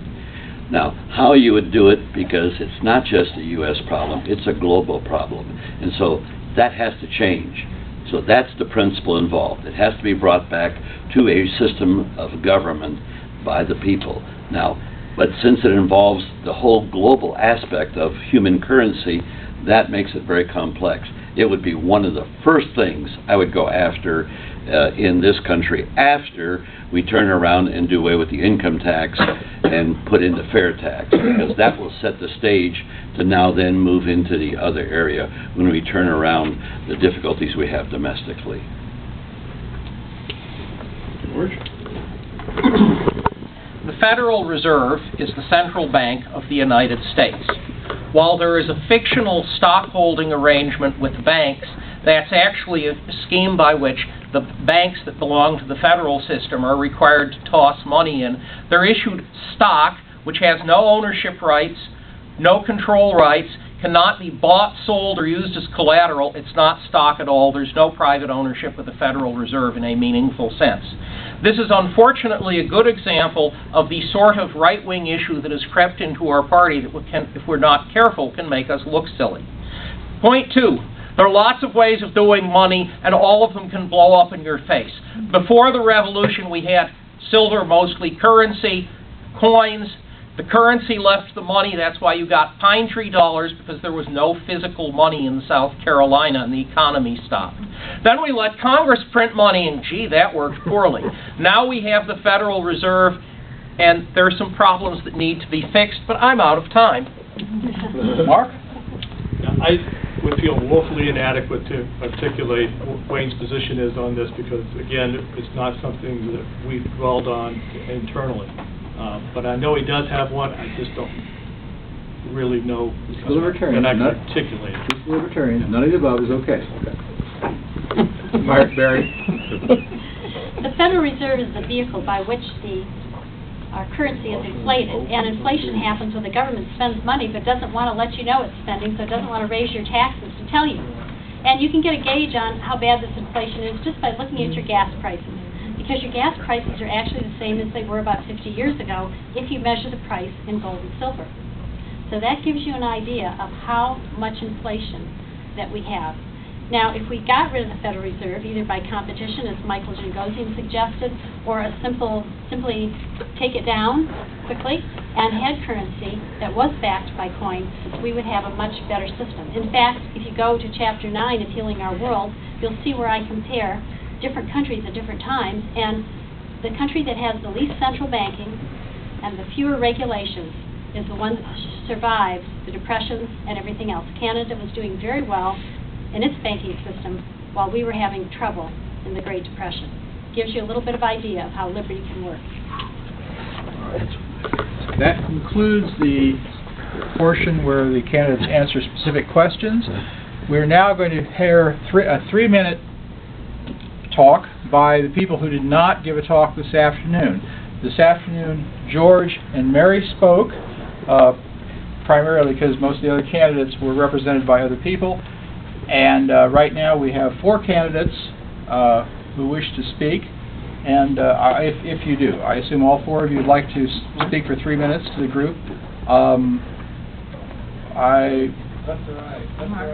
Now, how you would do it, because it's not just a U.S. problem, it's a global problem. And so that has to change. So that's the principle involved. It has to be brought back to a system of government by the people. Now, but since it involves the whole global aspect of human currency, that makes it very complex. It would be one of the first things I would go after in this country after we turn around and do away with the income tax and put in the fair tax, because that will set the stage to now then move into the other area when we turn around the difficulties we have domestically. George? The Federal Reserve is the central bank of the United States. While there is a fictional stockholding arrangement with banks, that's actually a scheme by which the banks that belong to the federal system are required to toss money in. They're issued stock, which has no ownership rights, no control rights, cannot be bought, sold, or used as collateral. It's not stock at all. There's no private ownership of the Federal Reserve in a meaningful sense. This is unfortunately a good example of the sort of right-wing issue that has crept into our party that if we're not careful, can make us look silly. Point 2. There are lots of ways of doing money, and all of them can blow up in your face. Before the revolution, we had silver, mostly currency, coins. The currency left the money. That's why you got pine tree dollars, because there was no physical money in South Carolina, and the economy stopped. Then we let Congress print money, and gee, that worked poorly. Now we have the Federal Reserve, and there are some problems that need to be fixed, but I'm out of time. Mark? I would feel woefully inadequate to articulate what Wayne's position is on this because, again, it's not something that we've dwelled on internally. But I know he does have one. I just don't really know Libertarian. that I can articulate it. He's Libertarian. None of the above is okay. Mark, Barry? The Federal Reserve is the vehicle by which the our currency is inflated, and inflation happens when the government spends money but doesn't want to let you know it's spending, so it doesn't want to raise your taxes to tell you. And you can get a gauge on how bad this inflation is just by looking at your gas prices, because your gas prices are actually the same as they were about 50 years ago if you measure the price in gold and silver. So that gives you an idea of how much inflation that we have. Now, if we got rid of the Federal Reserve, either by competition, as Michael Jangosian suggested, or simply take it down quickly and had currency that was backed by coin, we would have a much better system. In fact, if you go to Chapter 9 of Healing Our World, you'll see where I compare different countries at different times, and the country that has the least central banking and the fewer regulations is the one that survived the depressions and everything else. Canada was doing very well in its banking system while we were having trouble in the Great Depression. Gives you a little bit of idea of how liberty can work. That concludes the portion where the candidates answer specific questions. We're now going to hear a 3-minute talk by the people who did not give a talk this afternoon. This afternoon, George and Mary spoke, primarily because most of the other candidates were represented by other people. And right now we have 4 candidates who wish to speak. And if you do, I assume all 4 of you would like to speak for 3 minutes to the group.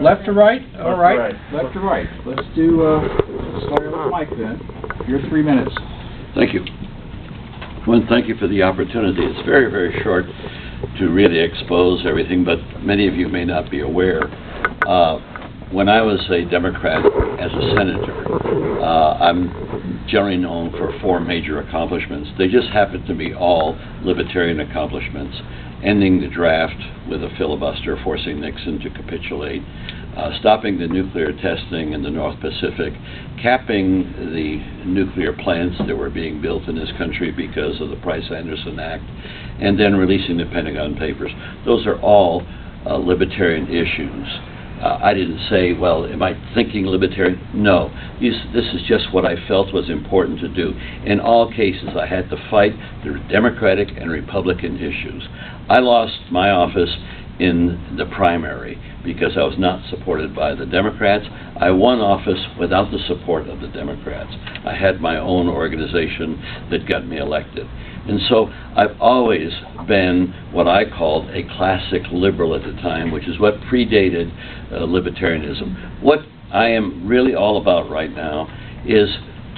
Left to right? All right. Left to right. Let's do, start with Mike then. Your 3 minutes. Thank you. Well, thank you for the opportunity. It's very, very short to really expose everything, but many of you may not be aware. When I was a Democrat as a senator, I'm generally known for 4 major accomplishments. They just happen to be all libertarian accomplishments. Ending the draft with a filibuster, forcing Nixon to capitulate, stopping the nuclear testing in the North Pacific, capping the nuclear plants that were being built in this country because of the Price-Anderson Act, and then releasing the Pentagon Papers. Those are all libertarian issues. I didn't say, well, am I thinking libertarian? No. This is just what I felt was important to do. In all cases, I had to fight the Democratic and Republican issues. I lost my office in the primary because I was not supported by the Democrats. I won office without the support of the Democrats. I had my own organization that got me elected. And so I've always been what I called a classic liberal at the time, which is what predated libertarianism. What I am really all about right now is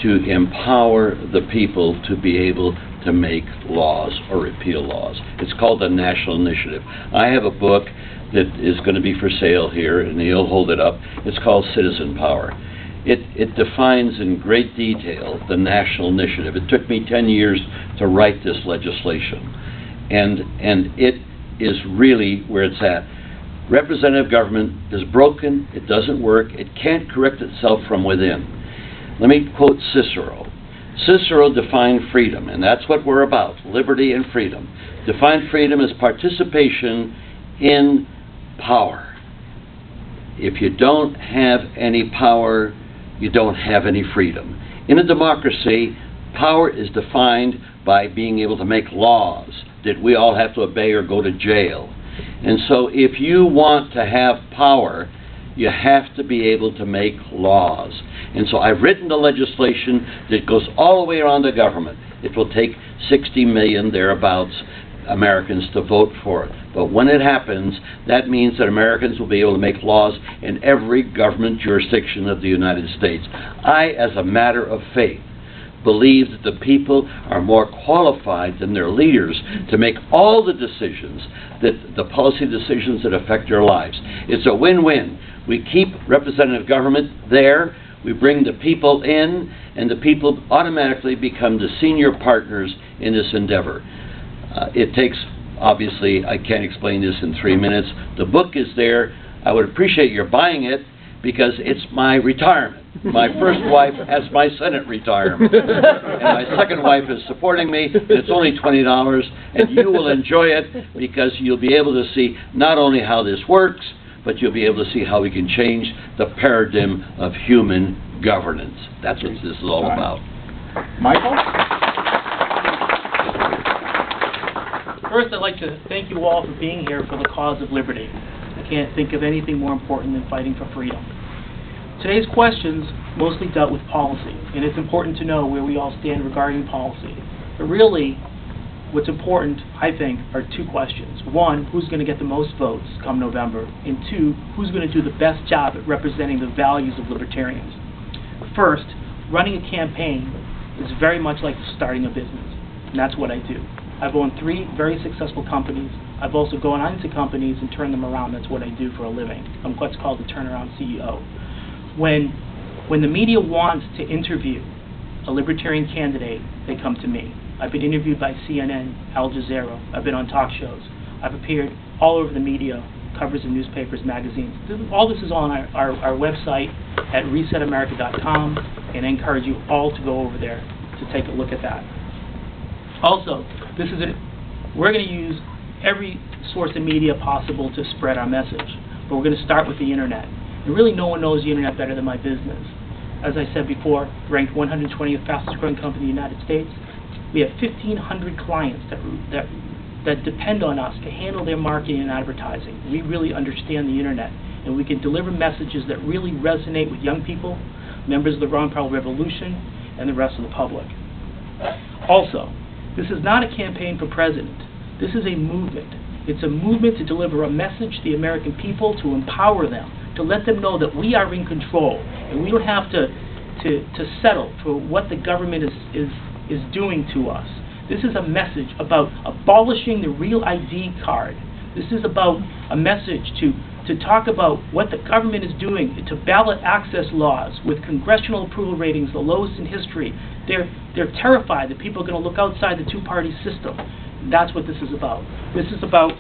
to empower the people to be able to make laws or repeal laws. It's called the National Initiative. I have a book that is going to be for sale here, and you'll hold it up. It's called Citizen Power. It defines in great detail the national initiative. It took me 10 years to write this legislation, and it is really where it's at. Representative government is broken, it doesn't work, it can't correct itself from within. Let me quote Cicero. Cicero defined freedom, and that's what we're about, liberty and freedom. Defined freedom as participation in power. If you don't have any power, you don't have any freedom. In a democracy, power is defined by being able to make laws that we all have to obey or go to jail. And so if you want to have power, you have to be able to make laws. And so I've written the legislation that goes all the way around the government. It will take 60 million, thereabouts, Americans to vote for it. But when it happens, that means that Americans will be able to make laws in every government jurisdiction of the United States. I, as a matter of faith, believe that the people are more qualified than their leaders to make all the decisions, the policy decisions that affect their lives. It's a win-win. We keep representative government there, we bring the people in, and the people automatically become the senior partners in this endeavor. It takes, obviously, I can't explain this in 3 minutes. The book is there. I would appreciate your buying it because it's my retirement. My first wife has my Senate retirement. And my second wife is supporting me. It's only $20, and you will enjoy it because you'll be able to see not only how this works, but you'll be able to see how we can change the paradigm of human governance. That's what this is all about. Michael? First, I'd like to thank you all for being here for the cause of liberty. I can't think of anything more important than fighting for freedom. Today's questions mostly dealt with policy, and it's important to know where we all stand regarding policy. But really, what's important, I think, are two questions. One, who's going to get the most votes come November? And two, who's going to do the best job at representing the values of libertarians? First, running a campaign is very much like starting a business, and that's what I do. I've owned 3 very successful companies. I've also gone on to companies and turned them around. That's what I do for a living. I'm what's called a turnaround CEO. When the media wants to interview a libertarian candidate, they come to me. I've been interviewed by CNN, Al Jazeera. I've been on talk shows. I've appeared all over the media, covers in newspapers, magazines. All this is on our website at resetamerica.com, and I encourage you all to go over there to take a look at that. Also, we're going to use every source of media possible to spread our message, but we're going to start with the internet. And really, no one knows the internet better than my business. As I said before, ranked 120th fastest growing company in the United States. We have 1,500 clients that depend on us to handle their marketing and advertising. We really understand the internet, and we can deliver messages that really resonate with young people, members of the Ron Paul Revolution, and the rest of the public. Also, this is not a campaign for president. This is a movement. It's a movement to deliver a message to the American people, to empower them, to let them know that we are in control, and we don't have to settle for what the government is doing to us. This is a message about abolishing the real ID card. This is about a message to talk about what the government is doing to ballot access laws with congressional approval ratings, the lowest in history. They're terrified that people are going to look outside the two-party system. That's what this is about. This is about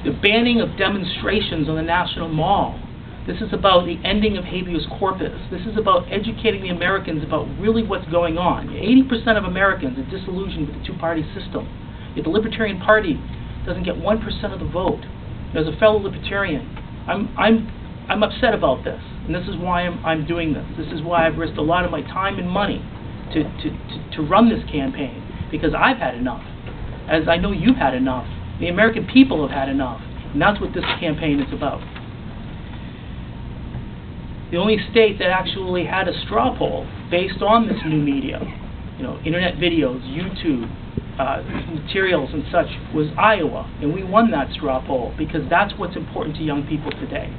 the banning of demonstrations on the National Mall. This is about the ending of habeas corpus. This is about educating the Americans about really what's going on. 80% of Americans are disillusioned with the two-party system. Yet the Libertarian Party doesn't get 1% of the vote. As a fellow Libertarian, I'm upset about this, and this is why I'm doing this. This is why I've risked a lot of my time and money to run this campaign, because I've had enough. As I know you've had enough. The American people have had enough, and that's what this campaign is about. The only state that actually had a straw poll based on this new media, internet videos, YouTube, materials and such, was Iowa, and we won that straw poll because that's what's important to young people today.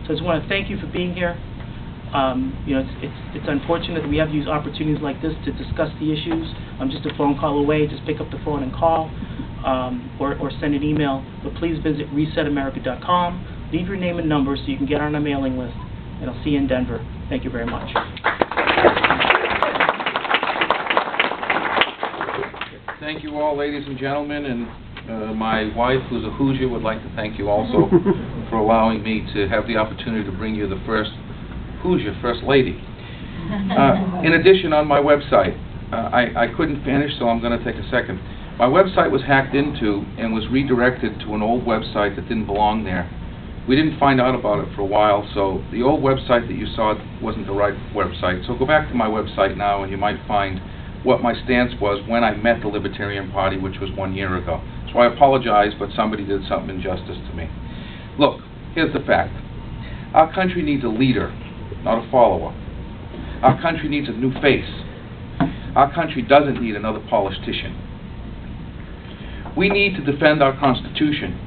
So I just want to thank you for being here. It's unfortunate that we have to use opportunities like this to discuss the issues. I'm just a phone call away. Just pick up the phone and call, or send an email. But please visit resetamerica.com. Leave your name and number so you can get on our mailing list. And I'll see you in Denver. Thank you very much. Thank you all, ladies and gentlemen, and my wife, who's a Hoosier, would like to thank you also for allowing me to have the opportunity to bring you the first Hoosier First Lady. In addition, on my website, I couldn't finish, so I'm going to take a second. My website was hacked into and was redirected to an old website that didn't belong there. We didn't find out about it for a while, so the old website that you saw wasn't the right website. So go back to my website now and you might find what my stance was when I met the Libertarian Party, which was 1 year ago. So I apologize, but somebody did something injustice to me. Look, here's the fact. Our country needs a leader, not a follower. Our country needs a new face. Our country doesn't need another politician. We need to defend our Constitution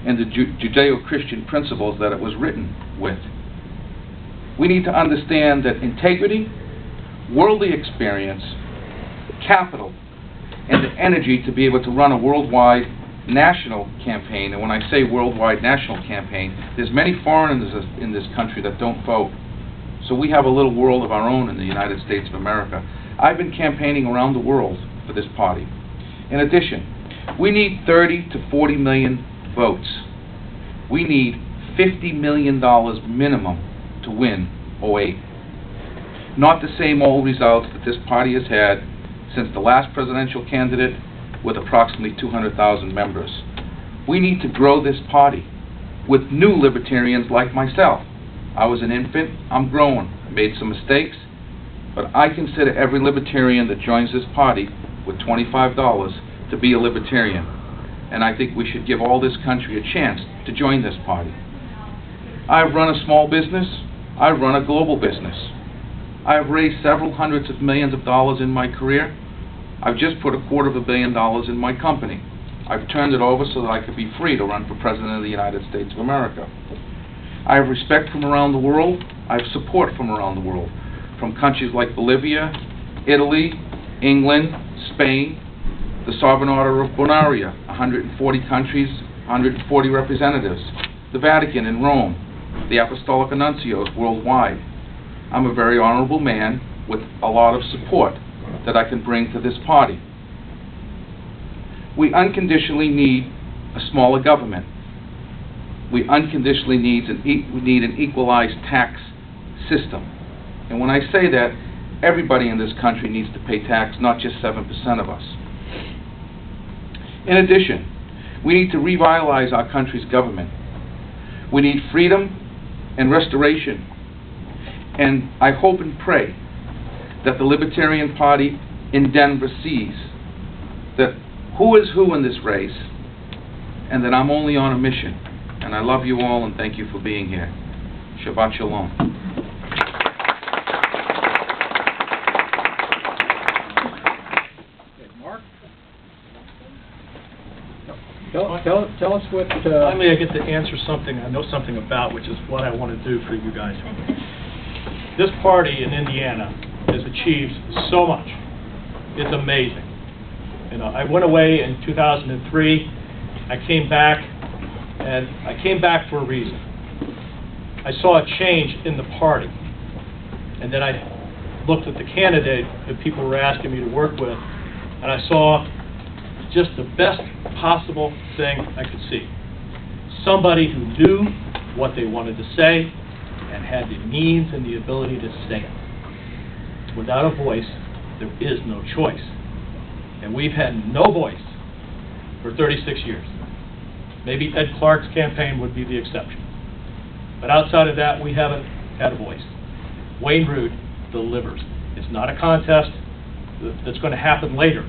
and the Judeo-Christian principles that it was written with. We need to understand that integrity, worldly experience, capital, and the energy to be able to run a worldwide national campaign, and when I say worldwide national campaign, there's many foreigners in this country that don't vote. So we have a little world of our own in the United States of America. I've been campaigning around the world for this party. In addition, we need 30 to 40 million votes. We need $50 million minimum to win 08. Not the same old results that this party has had since the last presidential candidate with approximately 200,000 members. We need to grow this party with new libertarians like myself. I was an infant, I'm growing. I made some mistakes, but I consider every libertarian that joins this party with $25 to be a libertarian, and I think we should give all this country a chance to join this party. I've run a small business. I've run a global business. I've raised several hundreds of millions of dollars in my career. I've just put $250 million in my company. I've turned it over so that I could be free to run for President of the United States of America. I have respect from around the world. I have support from around the world, from countries like Bolivia, Italy, England, Spain, the Sovereign Order of Bonaria, 140 countries, 140 representatives, the Vatican in Rome, the Apostolic Nuncios worldwide. I'm a very honorable man with a lot of support that I can bring to this party. We unconditionally need a smaller government. We unconditionally need an equalized tax system. And when I say that, everybody in this country needs to pay tax, not just 7% of us. In addition, we need to revitalize our country's government. We need freedom and restoration. And I hope and pray that the Libertarian Party in Denver sees that who is who in this race, and that I'm only on a mission. And I love you all, and thank you for being here. Shabbat Shalom. Mark? Tell us what... Finally, I get to answer something I know something about, which is what I want to do for you guys. This party in Indiana has achieved so much. It's amazing. You know, I went away in 2003. I came back, and I came back for a reason. I saw a change in the party, and then I looked at the candidate that people were asking me to work with, and I saw just the best possible thing I could see. Somebody who knew what they wanted to say and had the means and the ability to say it. Without a voice, there is no choice. And we've had no voice for 36 years. Maybe Ed Clark's campaign would be the exception. But outside of that, we haven't had a voice. Wayne Root delivers. It's not a contest that's going to happen later.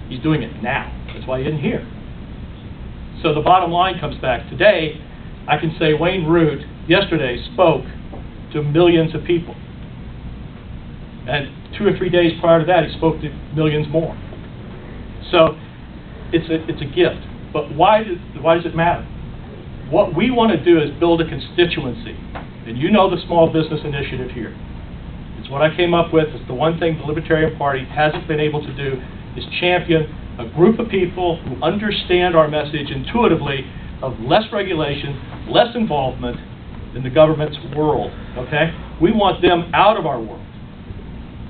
He's doing it now. That's why he isn't here. So the bottom line comes back. Today, I can say Wayne Root yesterday spoke to millions of people. And 2 or 3 days prior to that, he spoke to millions more. So it's a gift. But why does it matter? What we want to do is build a constituency. And you know the small business initiative here. It's what I came up with. It's the one thing the Libertarian Party hasn't been able to do, is champion a group of people who understand our message intuitively of less regulation, less involvement in the government's world, okay? We want them out of our world.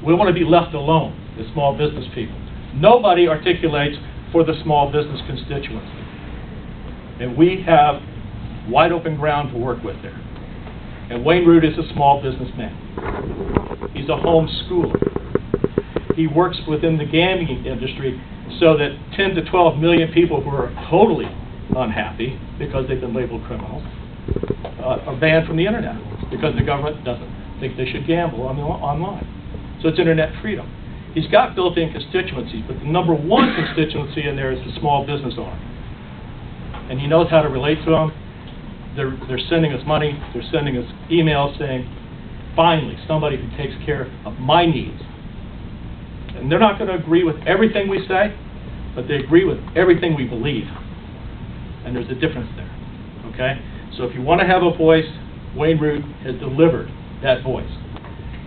We want to be left alone, the small business people. Nobody articulates for the small business constituency. And we have wide open ground to work with there. And Wayne Root is a small businessman. He's a homeschooler. He works within the gaming industry so that 10 to 12 million people who are totally unhappy because they've been labeled criminals are banned from the internet because the government doesn't think they should gamble online. So it's internet freedom. He's got built-in constituencies, but the number one constituency in there is the small business owner. And he knows how to relate to them. They're sending us money. They're sending us emails saying, finally, somebody who takes care of my needs. And they're not going to agree with everything we say, but they agree with everything we believe. And there's a difference there, okay? So if you want to have a voice, Wayne Root has delivered that voice.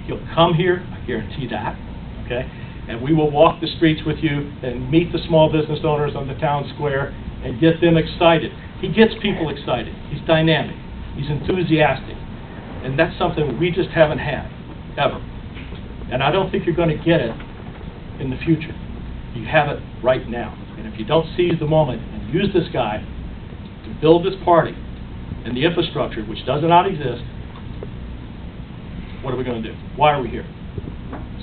He'll come here, I guarantee that, okay? And we will walk the streets with you and meet the small business owners on the town square and get them excited. He gets people excited. He's dynamic. He's enthusiastic. And that's something we just haven't had, ever. And I don't think you're going to get it in the future. You have it right now. And if you don't seize the moment and use this guy to build this party and the infrastructure, which does not exist, what are we going to do? Why are we here?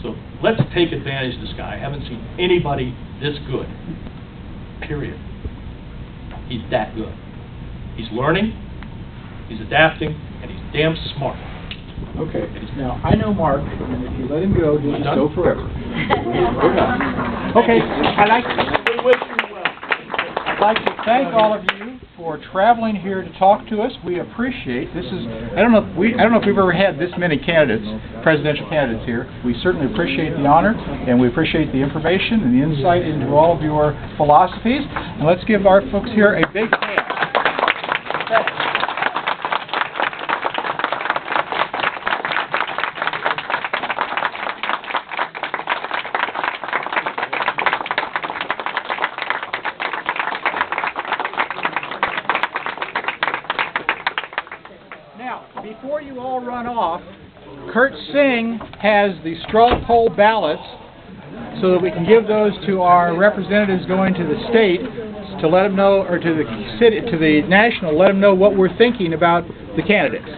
So let's take advantage of this guy. I haven't seen anybody this good, period. He's that good. He's learning, he's adapting, and he's damn smart. Okay, now, I know Mark, and if you let him go, he'll just go forever. We're done. Okay, I like... I'd like to thank all of you for traveling here to talk to us. We appreciate this. I don't know if we've ever had this many candidates, presidential candidates here. We certainly appreciate the honor, and we appreciate the information and the insight into all of your philosophies. And let's give our folks here a big hand. Before you all run off, Kurt Singh has the straw poll ballots so that we can give those to our representatives going to the state to let them know, or to the city, to the national, let them know what we're thinking about the candidates.